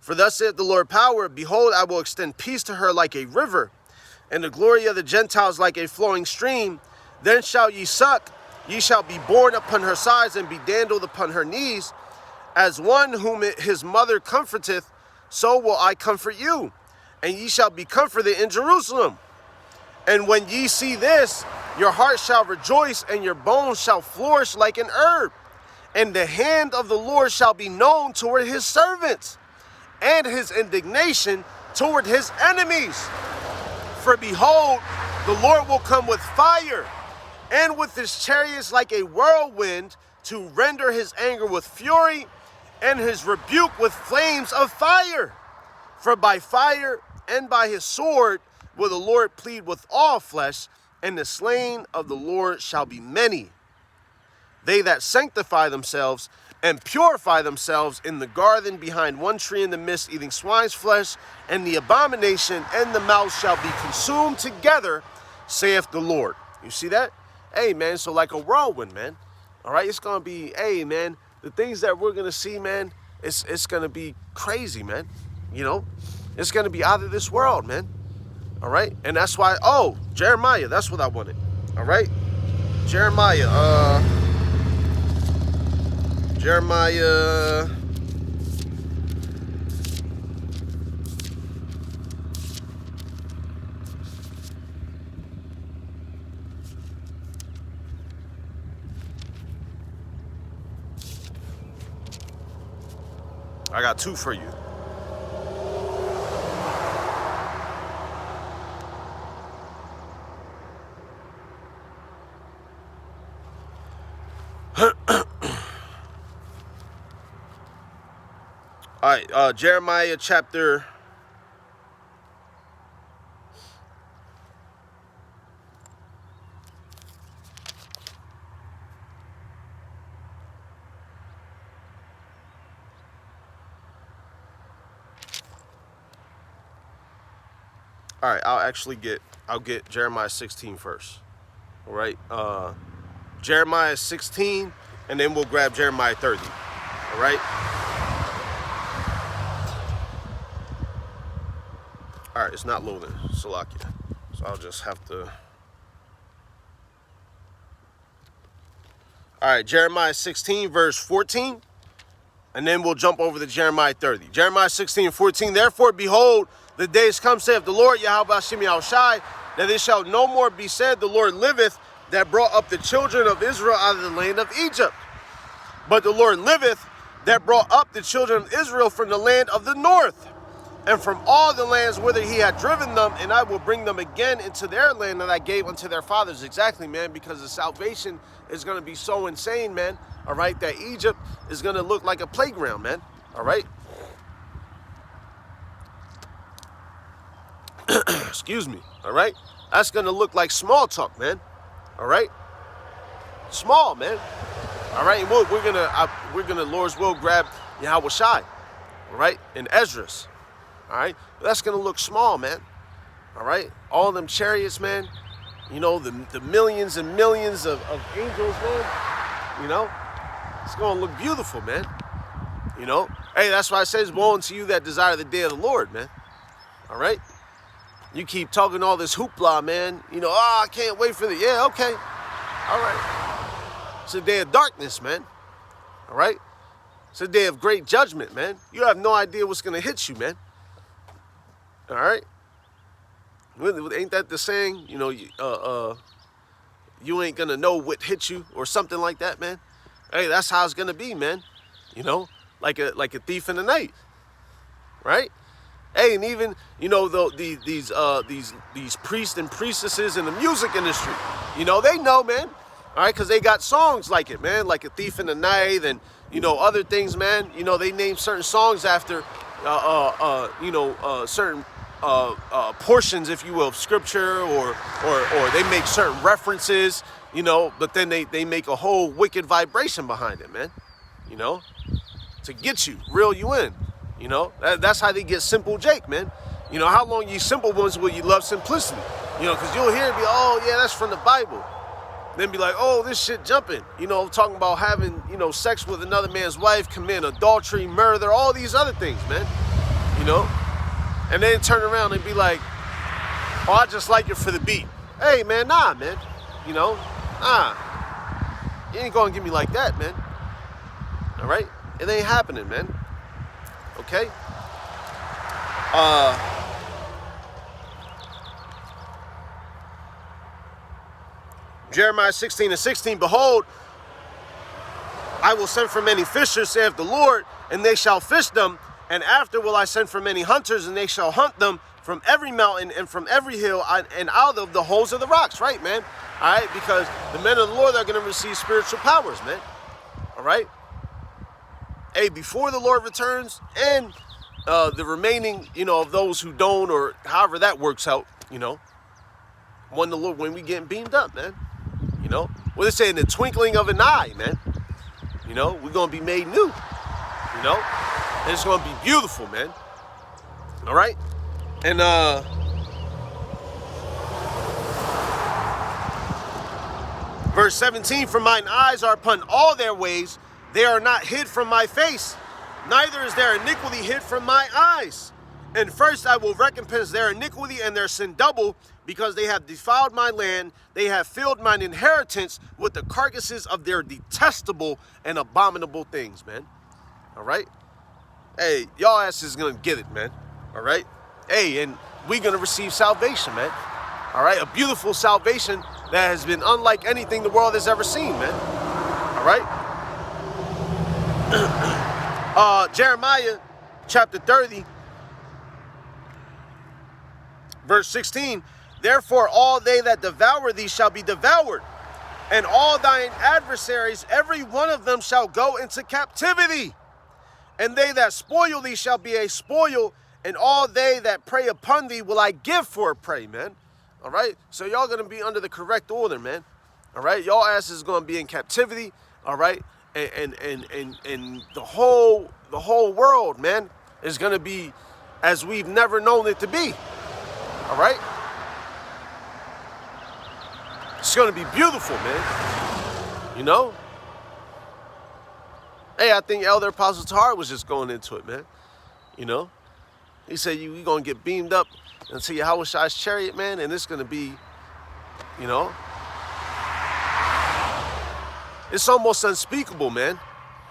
For thus saith the Lord power, behold, I will extend peace to her like a river, and the glory of the Gentiles like a flowing stream. Then shall ye suck, ye shall be borne upon her sides, and be dandled upon her knees. As one whom his mother comforteth, so will I comfort you, and ye shall be comforted in Jerusalem. And when ye see this, your heart shall rejoice, and your bones shall flourish like an herb. And the hand of the Lord shall be known toward his servants, and his indignation toward his enemies. For behold, the Lord will come with fire, and with his chariots like a whirlwind, to render his anger with fury, and his rebuke with flames of fire. For by fire and by his sword will the Lord plead with all flesh, and the slain of the Lord shall be many. They that sanctify themselves and purify themselves in the garden behind one tree in the midst, eating swine's flesh, and the abomination and the mouse shall be consumed together, saith the Lord. You see that? Hey, man, so like a whirlwind, man. All right, it's going to be, hey, man, the things that we're going to see, man, it's going to be crazy, man. You know, it's going to be out of this world, man. All right, and that's why, oh, Jeremiah, that's what I wanted. All right, Jeremiah, I got two for you. All right, Jeremiah chapter 16 first. All right, Jeremiah 16, and then we'll grab Jeremiah 30. All right. All right, it's not loading, Salakia. So I'll just have to. All right, Jeremiah 16, verse 14. And then we'll jump over to Jeremiah 30. Jeremiah 16, 14. Therefore, behold, the days come, saith the Lord, Yahweh Hashem Yahushai, that it shall no more be said, the Lord liveth, that brought up the children of Israel out of the land of Egypt. But the Lord liveth, that brought up the children of Israel from the land of the north, and from all the lands whither he had driven them, and I will bring them again into their land that I gave unto their fathers. Exactly, man, because the salvation is going to be so insane, man, all right, that Egypt is going to look like a playground, man, all right? Excuse me, all right? That's going to look like small talk, man, all right? Small, man, all right? And we're gonna, Lord's will, grab Yahweh Shai, all right, and Esdras. All right, that's gonna look small, man. All right, all them chariots, man. You know, the millions and millions of angels, man. You know, it's gonna look beautiful, man. You know, hey, that's why it says, "Woe unto you that desire the day of the Lord," man. All right, you keep talking all this hoopla, man. You know, I can't wait for the okay, all right. It's a day of darkness, man. All right, it's a day of great judgment, man. You have no idea what's gonna hit you, man. All right, ain't that the saying? You know, you ain't gonna know what hit you or something like that, man. Hey, that's how it's gonna be, man. You know, like a thief in the night, right? Hey, and even these priests and priestesses in the music industry, you know, they know, man. All right, because they got songs like it, man, like a thief in the night, and other things, man. You know, they name certain songs after certain portions, if you will, of scripture, or they make certain references, but then they make a whole wicked vibration behind it, man. you know, to get you, reel you in, you know. That's how they get Simple Jake, man. You know, how long you simple ones will you love simplicity? You know, because you'll hear it be, oh, yeah, that's from the Bible. Then be like, oh, this shit jumping. You know, talking about having, you know, sex with another man's wife, committing adultery, murder, all these other things, man. You know? And then turn around and be like, oh, I just like it for the beat. Hey, man, nah, man. You know? Nah. You ain't gonna get me like that, man. All right? It ain't happening, man. Okay? Jeremiah 16:16, behold, I will send for many fishers, saith the Lord, and they shall fish them. And after will I send for many hunters, and they shall hunt them from every mountain and from every hill and out of the holes of the rocks. Right, man? All right? Because the men of the Lord are going to receive spiritual powers, man. All right? Hey, before the Lord returns and the remaining, you know, of those who don't, or however that works out, you know, when we getting beamed up, man. You know, what they say, in the twinkling of an eye, man. You know, we're going to be made new. You know, and it's going to be beautiful, man. All right. And verse 17, for mine eyes are upon all their ways. They are not hid from my face. Neither is their iniquity hid from my eyes. And first I will recompense their iniquity and their sin double, because they have defiled my land. They have filled mine inheritance with the carcasses of their detestable and abominable things, man. All right? Hey, y'all asses gonna get it, man. All right? Hey, and we gonna receive salvation, man. All right? A beautiful salvation that has been unlike anything the world has ever seen, man. All right? Jeremiah chapter 30, verse 16, therefore all they that devour thee shall be devoured, and all thine adversaries, every one of them shall go into captivity. And they that spoil thee shall be a spoil, and all they that prey upon thee will I give for a prey, man. All right? So y'all going to be under the correct order, man. All right? Y'all asses is going to be in captivity, all right? And the whole world, man, is going to be as we've never known it to be. All right? It's going to be beautiful, man. You know? Hey, I think Elder Apostle Tahar was just going into it, man. You know? He said, you're going to get beamed up into Yahweh Shai's chariot, man, and it's going to be, you know, it's almost unspeakable, man.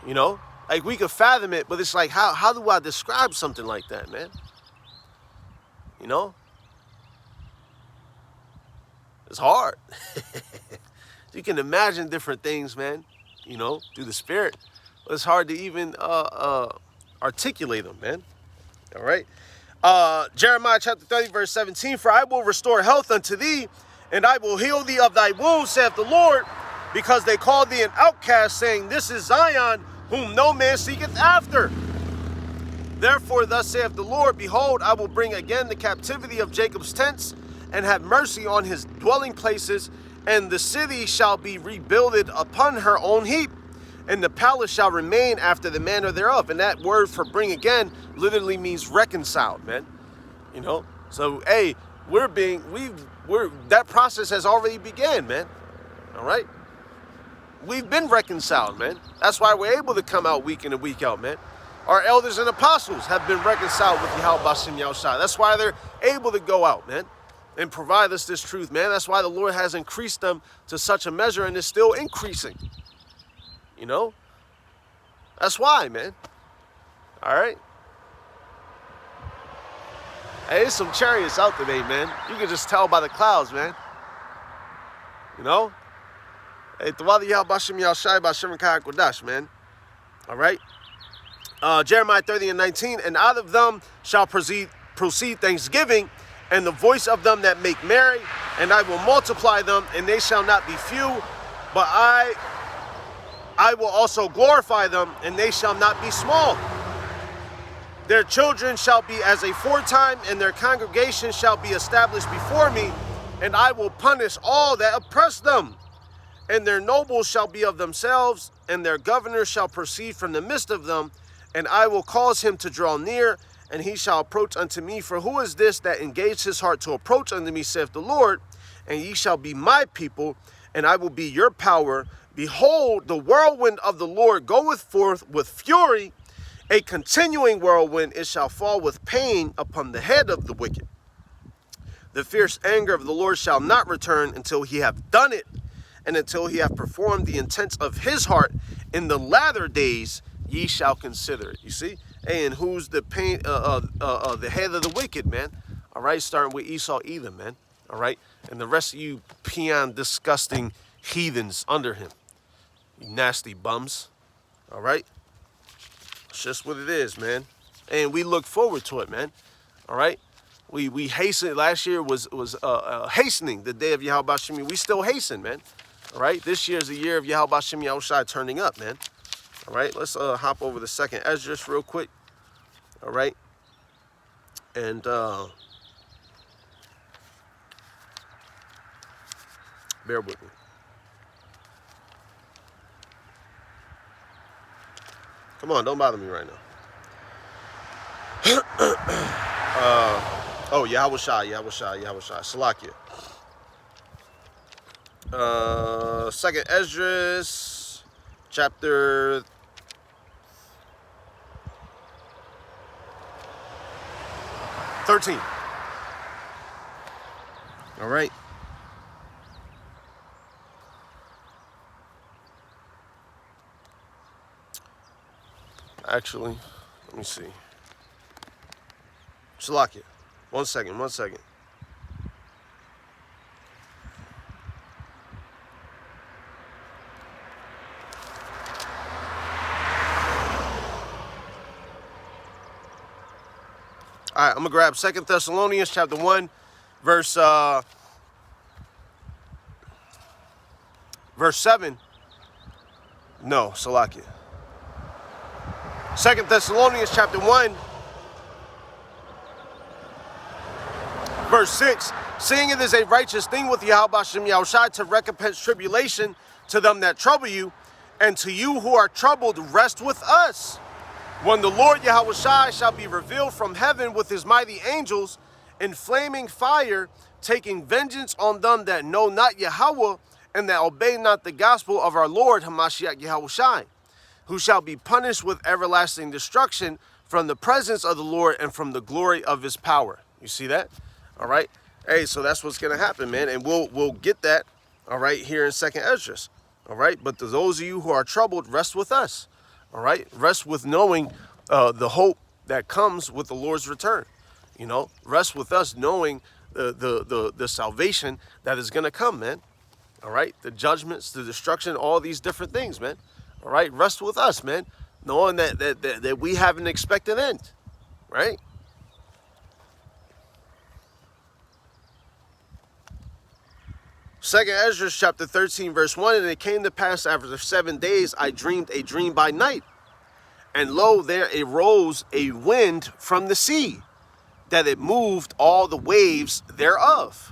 You know? Like, we could fathom it, but it's like, how do I describe something like that, man? You know? It's hard. You can imagine different things, man, you know, through the Spirit. But it's hard to even articulate them, man. All right? Jeremiah chapter 30, verse 17, for I will restore health unto thee, and I will heal thee of thy wounds, saith the Lord, because they called thee an outcast, saying, this is Zion, whom no man seeketh after. Therefore, thus saith the Lord, behold, I will bring again the captivity of Jacob's tents, and have mercy on his dwelling places, and the city shall be rebuilded upon her own heap, and the palace shall remain after the manner thereof. And that word for bring again literally means reconciled, man. You know? So, hey, that process has already began, man. All right? We've been reconciled, man. That's why we're able to come out week in and week out, man. Our elders and apostles have been reconciled with Yahweh Bashem Yahushua. That's why they're able to go out, man, and provide us this truth, man. That's why the Lord has increased them to such a measure and is still increasing. You know? That's why, man. All right? Hey, there's some chariots out today, man. You can just tell by the clouds, man. You know? Hey, Tawadi Yahweh Bashem Yahushua Bashem Kai Kodash, man. All right? Jeremiah 30 and 19, and out of them shall proceed thanksgiving, and the voice of them that make merry, and I will multiply them, and they shall not be few, but I will also glorify them, and they shall not be small. Their children shall be as aforetime, and their congregation shall be established before me, and I will punish all that oppress them. And their nobles shall be of themselves, and their governors shall proceed from the midst of them. And I will cause him to draw near, and he shall approach unto me. For who is this that engaged his heart to approach unto me, saith the Lord? And ye shall be my people, and I will be your power. Behold, the whirlwind of the Lord goeth forth with fury, a continuing whirlwind. It shall fall with pain upon the head of the wicked. The fierce anger of the Lord shall not return until he have done it, and until he have performed the intents of his heart. In the latter days ye shall consider it. You see? Hey, and who's the pain? The head of the wicked, man. All right, starting with Esau, Edom, man. All right, and the rest of you peon, disgusting heathens under him. You nasty bums. All right, it's just what it is, man. And we look forward to it, man. All right. We hasten. Last year was hastening the day of Yahweh Shemi. We still hasten, man. All right. This year is the year of Yahweh Shemi Yahushai turning up, man. All right. Let's hop over the second Esdras real quick. All right. And bear with me. Come on, don't bother me right now. Oh, Yahushai, Salakia. Second Esdras, chapter 13. All right. Actually, let me see. Salakia. One second. All right, I'm going to grab 2 Thessalonians chapter 1, verse 7. No, Salakia. 2 Thessalonians chapter 1, verse 6. Seeing it is a righteous thing with Yahweh Shem Yahushai to recompense tribulation to them that trouble you, and to you who are troubled, rest with us. When the Lord Yahushai shall be revealed from heaven with his mighty angels in flaming fire, taking vengeance on them that know not Yahweh, and that obey not the gospel of our Lord Hamashiach Yahushai, who shall be punished with everlasting destruction from the presence of the Lord and from the glory of his power. You see that? All right. Hey, so that's what's going to happen, man. And we'll get that, all right, here in 2nd Esdras. All right. But to those of you who are troubled, rest with us. All right. Rest with knowing the hope that comes with the Lord's return. You know, rest with us knowing the salvation that is going to come, man. All right. The judgments, the destruction, all these different things, man. All right. Rest with us, man. Knowing that we have an expected end. Right. Second Esdras chapter 13 verse 1. And it came to pass after 7 days I dreamed a dream by night. And lo, there arose a wind from the sea, that it moved all the waves thereof.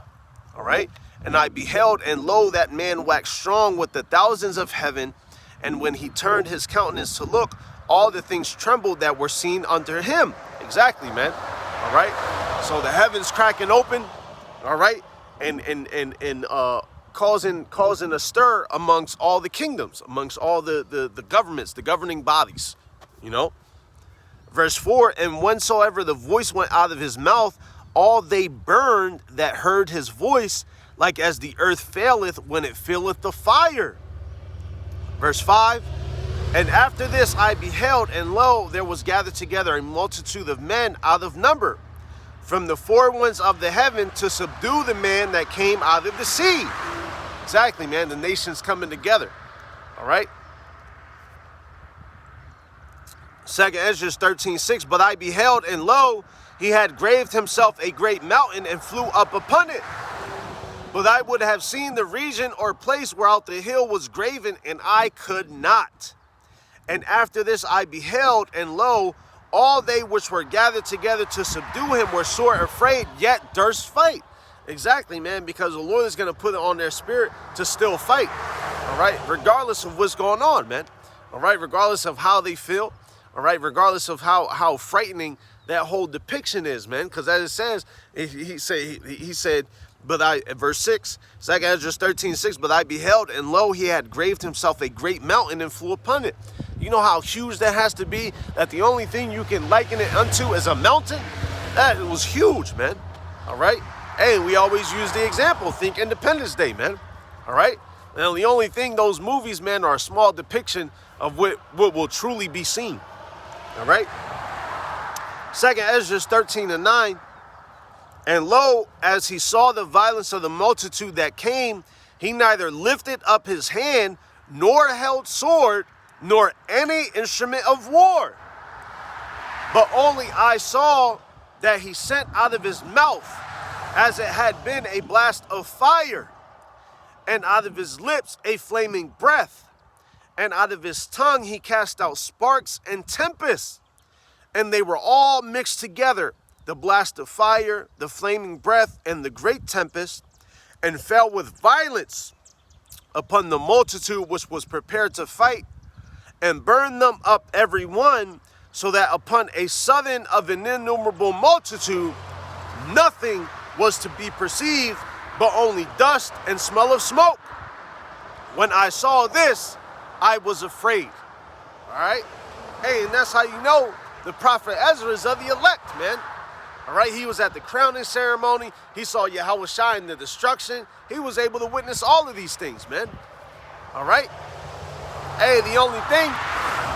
All right. And I beheld, and lo, that man waxed strong with the thousands of heaven. And when he turned his countenance to look, all the things trembled that were seen under him. Exactly, man. All right. So the heavens cracking open. All right. And causing a stir amongst all the kingdoms, amongst all the governments, the governing bodies, you know. Verse 4, and whensoever the voice went out of his mouth, all they burned that heard his voice, like as the earth faileth when it filleth the fire. Verse 5, and after this I beheld, and lo, there was gathered together a multitude of men out of number, from the four winds of the heaven, to subdue the man that came out of the sea. Exactly, man. The nations coming together. All right. 2nd Esdras 13:6. But I beheld, and lo, he had graved himself a great mountain and flew up upon it. But I would have seen the region or place whereout the hill was graven, and I could not. And after this I beheld, and lo, all they which were gathered together to subdue him were sore afraid, yet durst fight. Exactly, man, because the Lord is going to put it on their spirit to still fight. All all right? Regardless of what's going on, man, all right? Regardless of how they feel, all right? Regardless of how frightening that whole depiction is, man, because as it says, he said, but I, verse 6, 2 Ezra 13:6, but I beheld, and lo, he had graved himself a great mountain and flew upon it. You know how huge that has to be, that the only thing you can liken it unto is a mountain? That was huge, man, all right? Hey, we always use the example, think Independence Day, man, all right? Now, the only thing, those movies, man, are a small depiction of what will truly be seen, all right? 2 Ezra 13:9, and lo, as he saw the violence of the multitude that came, he neither lifted up his hand, nor held sword, nor any instrument of war. But only I saw that he sent out of his mouth, as it had been a blast of fire, and out of his lips a flaming breath, and out of his tongue he cast out sparks and tempests, and they were all mixed together, the blast of fire, the flaming breath, and the great tempest, and fell with violence upon the multitude which was prepared to fight, and burned them up every one, so that upon a sudden of an innumerable multitude nothing was to be perceived, but only dust and smell of smoke. When I saw this, I was afraid. All right? Hey, and that's how you know the prophet Ezra is of the elect, man. All right, he was at the crowning ceremony. He saw Yahushua in the destruction. He was able to witness all of these things, man. All right? Hey, the only thing,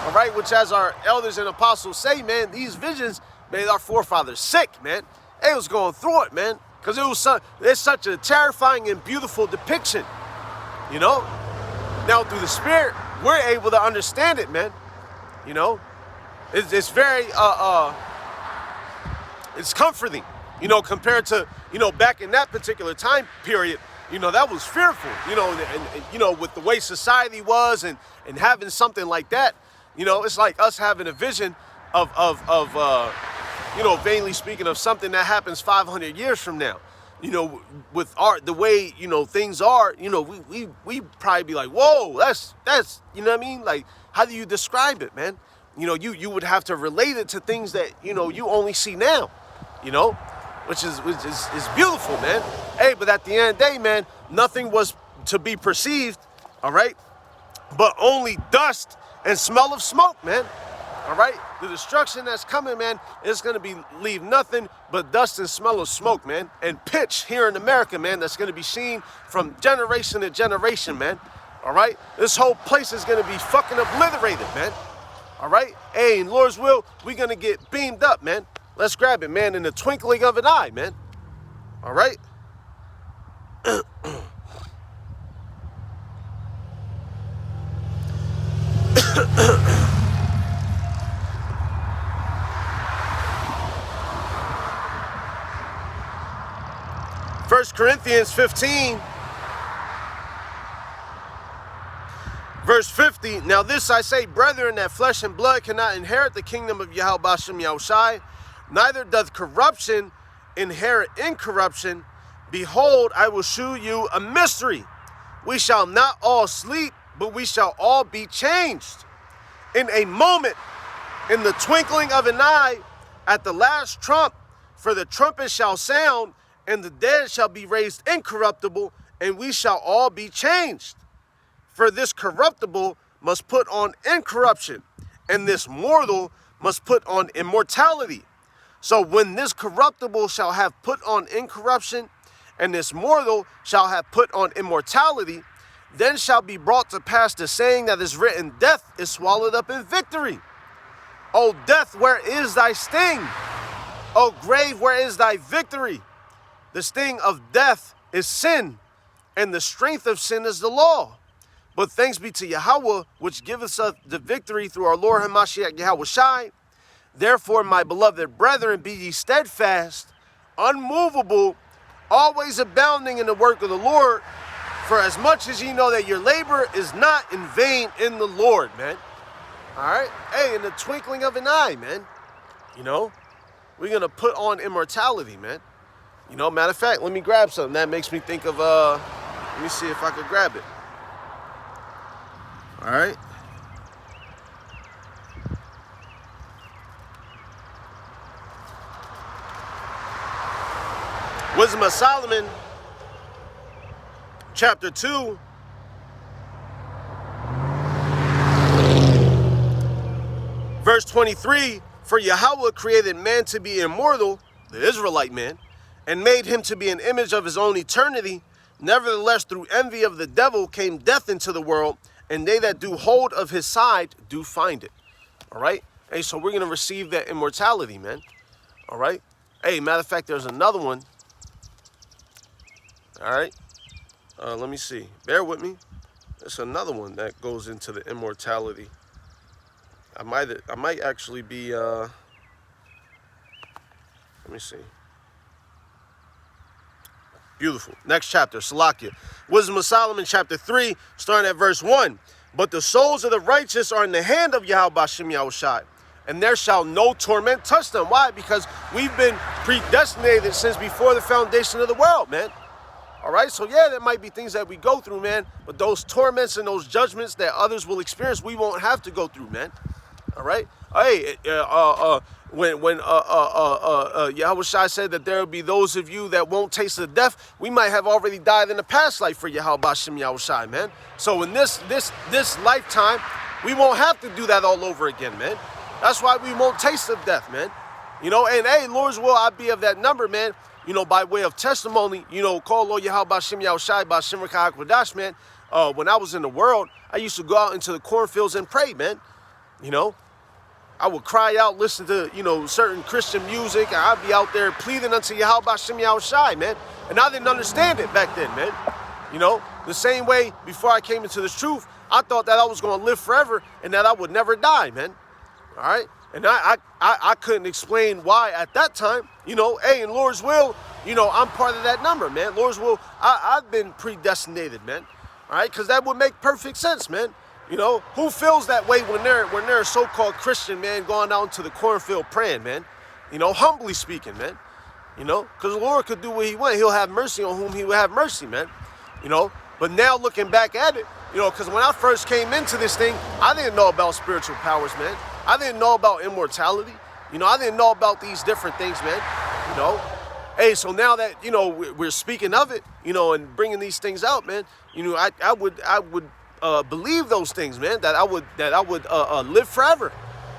all right, which as our elders and apostles say, man, these visions made our forefathers sick, man. They was going through it, man, because it's such a terrifying and beautiful depiction, you know? Now, through the Spirit, we're able to understand it, man. You know? It's very, it's comforting, you know, compared to, you know, back in that particular time period, you know, that was fearful, you know, and you know, with the way society was and having something like that, you know, it's like us having a vision of you know, vainly speaking, of something that happens 500 years from now. You know, with the way, you know, things are, you know, we probably be like, whoa, that's, you know what I mean? Like, how do you describe it, man? You know, you would have to relate it to things that, you know, you only see now, you know, which is beautiful, man. Hey, but at the end of the day, man, nothing was to be perceived, all right, but only dust and smell of smoke, man. All right, the destruction that's coming, man, is going to leave nothing but dust and smell of smoke, man, and pitch here in America, man, that's going to be seen from generation to generation, man. All right, this whole place is going to be fucking obliterated, man. All right, hey, in Lord's will, we're going to get beamed up, man. Let's grab it, man, in the twinkling of an eye, man. All right. 1 Corinthians 15, verse 50. Now this I say, brethren, that flesh and blood cannot inherit the kingdom of Yahweh Bashem Yahushai, neither doth corruption inherit incorruption. Behold, I will shew you a mystery. We shall not all sleep, but we shall all be changed. In a moment, in the twinkling of an eye, at the last trump, for the trumpet shall sound, and the dead shall be raised incorruptible, and we shall all be changed. For this corruptible must put on incorruption, and this mortal must put on immortality. So when this corruptible shall have put on incorruption, and this mortal shall have put on immortality, then shall be brought to pass the saying that is written, death is swallowed up in victory. O death, where is thy sting? O grave, where is thy victory? The sting of death is sin, and the strength of sin is the law. But thanks be to Yahweh, which giveth us the victory through our Lord Hamashiach Yahushai. Therefore, my beloved brethren, be ye steadfast, unmovable, always abounding in the work of the Lord, for as much as ye know that your labor is not in vain in the Lord, man. All right? Hey, in the twinkling of an eye, man. You know, we're going to put on immortality, man. You know, matter of fact, let me grab something. That makes me think of, let me see if I could grab it. All right. Wisdom of Solomon, chapter 2, verse 23, for Yahweh created man to be immortal, the Israelite man, and made him to be an image of his own eternity. Nevertheless, through envy of the devil came death into the world, and they that do hold of his side do find it. All right? Hey, so we're going to receive that immortality, man. All right? Hey, matter of fact, there's another one. All right? Let me see. Bear with me. There's another one that goes into the immortality. I might actually be, let me see. Beautiful. Next chapter, Salakia. Wisdom of Solomon, chapter 3, starting at verse 1. But the souls of the righteous are in the hand of Yahweh Bashem Yahushai, and there shall no torment touch them. Why? Because we've been predestinated since before the foundation of the world, man. All right? So, yeah, there might be things that we go through, man, but those torments and those judgments that others will experience, we won't have to go through, man. All right? Hey, when Yahweh Shai said that there will be those of you that won't taste the death, we might have already died in the past life for Yahweh Bashem Yahweh Shai, man. So in this lifetime, we won't have to do that all over again, man. That's why we won't taste of death, man. You know, and hey, Lord's will, I be of that number, man. You know, by way of testimony, you know, call Lord Yahweh Bashem Yahweh Shai, Bashem Rakah HaKodash, man. When I was in the world, I used to go out into the cornfields and pray, man. You know, I would cry out, listen to, you know, certain Christian music, and I'd be out there pleading unto Yahweh Bashem Yahweh Shai, man. And I didn't understand it back then, man. You know, the same way before I came into this truth, I thought that I was going to live forever and that I would never die, man. All right? And I couldn't explain why at that time. You know, hey, in Lord's will, you know, I'm part of that number, man. Lord's will, I've been predestinated, man. All right? Because that would make perfect sense, man. You know, who feels that way when they're a so-called Christian, man, going out into the cornfield praying, man? You know, humbly speaking, man. You know, because the Lord could do what he wants. He'll have mercy on whom he will have mercy, man. You know, but now looking back at it, you know, because when I first came into this thing, I didn't know about spiritual powers, man. I didn't know about immortality. You know, I didn't know about these different things, man. You know, hey, so now that, you know, we're speaking of it, you know, and bringing these things out, man, you know, I would believe those things, man, that I would live forever,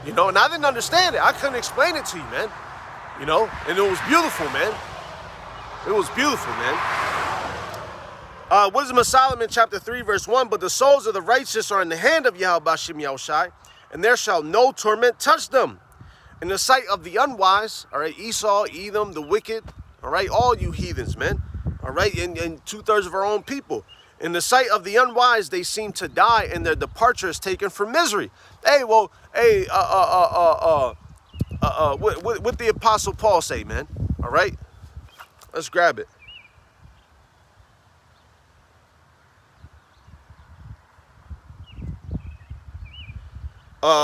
you know, and I didn't understand it. I couldn't explain it to you, man, you know, and it was beautiful, man. It was beautiful, man. Wisdom of Solomon, chapter 3, verse 1, but the souls of the righteous are in the hand of Yahweh Bashem Yahushai, and there shall no torment touch them. In the sight of the unwise, all right, Esau, Edom, the wicked, all right, all you heathens, man, all right, and 2/3 of our own people. In the sight of the unwise, they seem to die, and their departure is taken for misery. Hey, well, hey, what the Apostle Paul say, man? All right, let's grab it.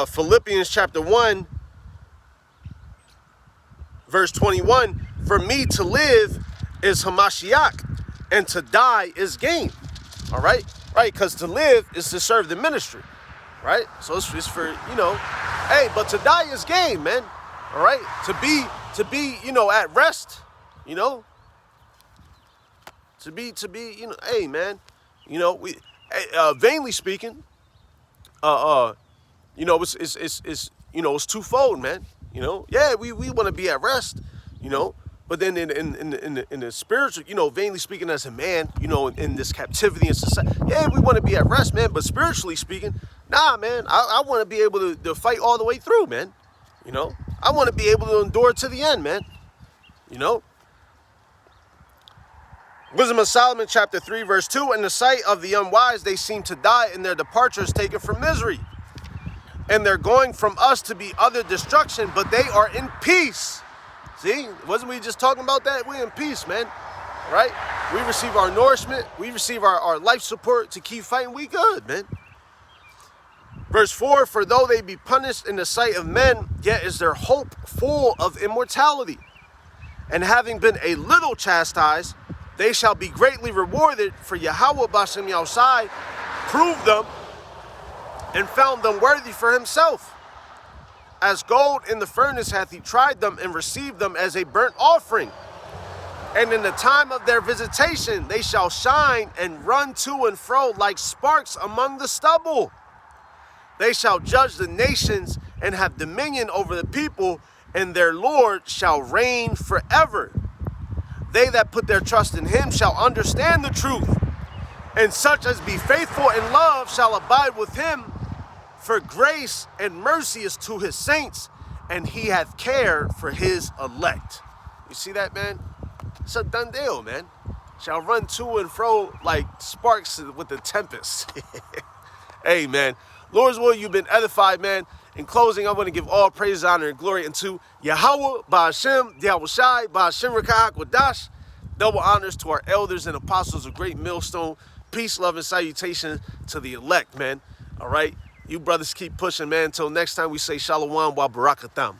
Philippians chapter 1, verse 21. For me to live is Hamashiach, and to die is gain. All right, right, because to live is to serve the ministry, right? So it's for, you know, hey, but to die is gain, man. All right, to be, you know, at rest, you know, to be, you know, hey, man, you know, vainly speaking, you know, it's you know, it's twofold, man. You know, yeah, we want to be at rest, you know. But then in the spiritual, you know, vainly speaking as a man, you know, in this captivity and society, yeah, we want to be at rest, man. But spiritually speaking, nah, man, I want to be able to fight all the way through, man. You know, I want to be able to endure to the end, man. You know. Wisdom of Solomon, chapter 3, verse 2, in the sight of the unwise, they seem to die, and their departure is taken from misery. And they're going from us to be utter destruction, but they are in peace. See, wasn't we just talking about that? We're in peace, man, right? We receive our nourishment. We receive our life support to keep fighting. We good, man. Verse 4, for though they be punished in the sight of men, yet is their hope full of immortality. And having been a little chastised, they shall be greatly rewarded, for Yahweh Bashem Yahushai proved them and found them worthy for himself. As gold in the furnace hath he tried them, and received them as a burnt offering. And in the time of their visitation they shall shine and run to and fro like sparks among the stubble. They shall judge the nations and have dominion over the people, and their Lord shall reign forever. They that put their trust in him shall understand the truth, and such as be faithful in love shall abide with him. For grace and mercy is to his saints, and he hath care for his elect. You see that, man? It's a done deal, man. Shall run to and fro like sparks with the tempest. Hey, man. Lord's will, you've been edified, man. In closing, I want to give all praise, honor, and glory unto Yahweh, Ba'ashem, Yahushai, Ba'ashem Rakah Wadash. Double honors to our elders and apostles of Great Millstone. Peace, love, and salutation to the elect, man. All right? You brothers keep pushing, man. Until next time, we say Shalom wa Barakatam.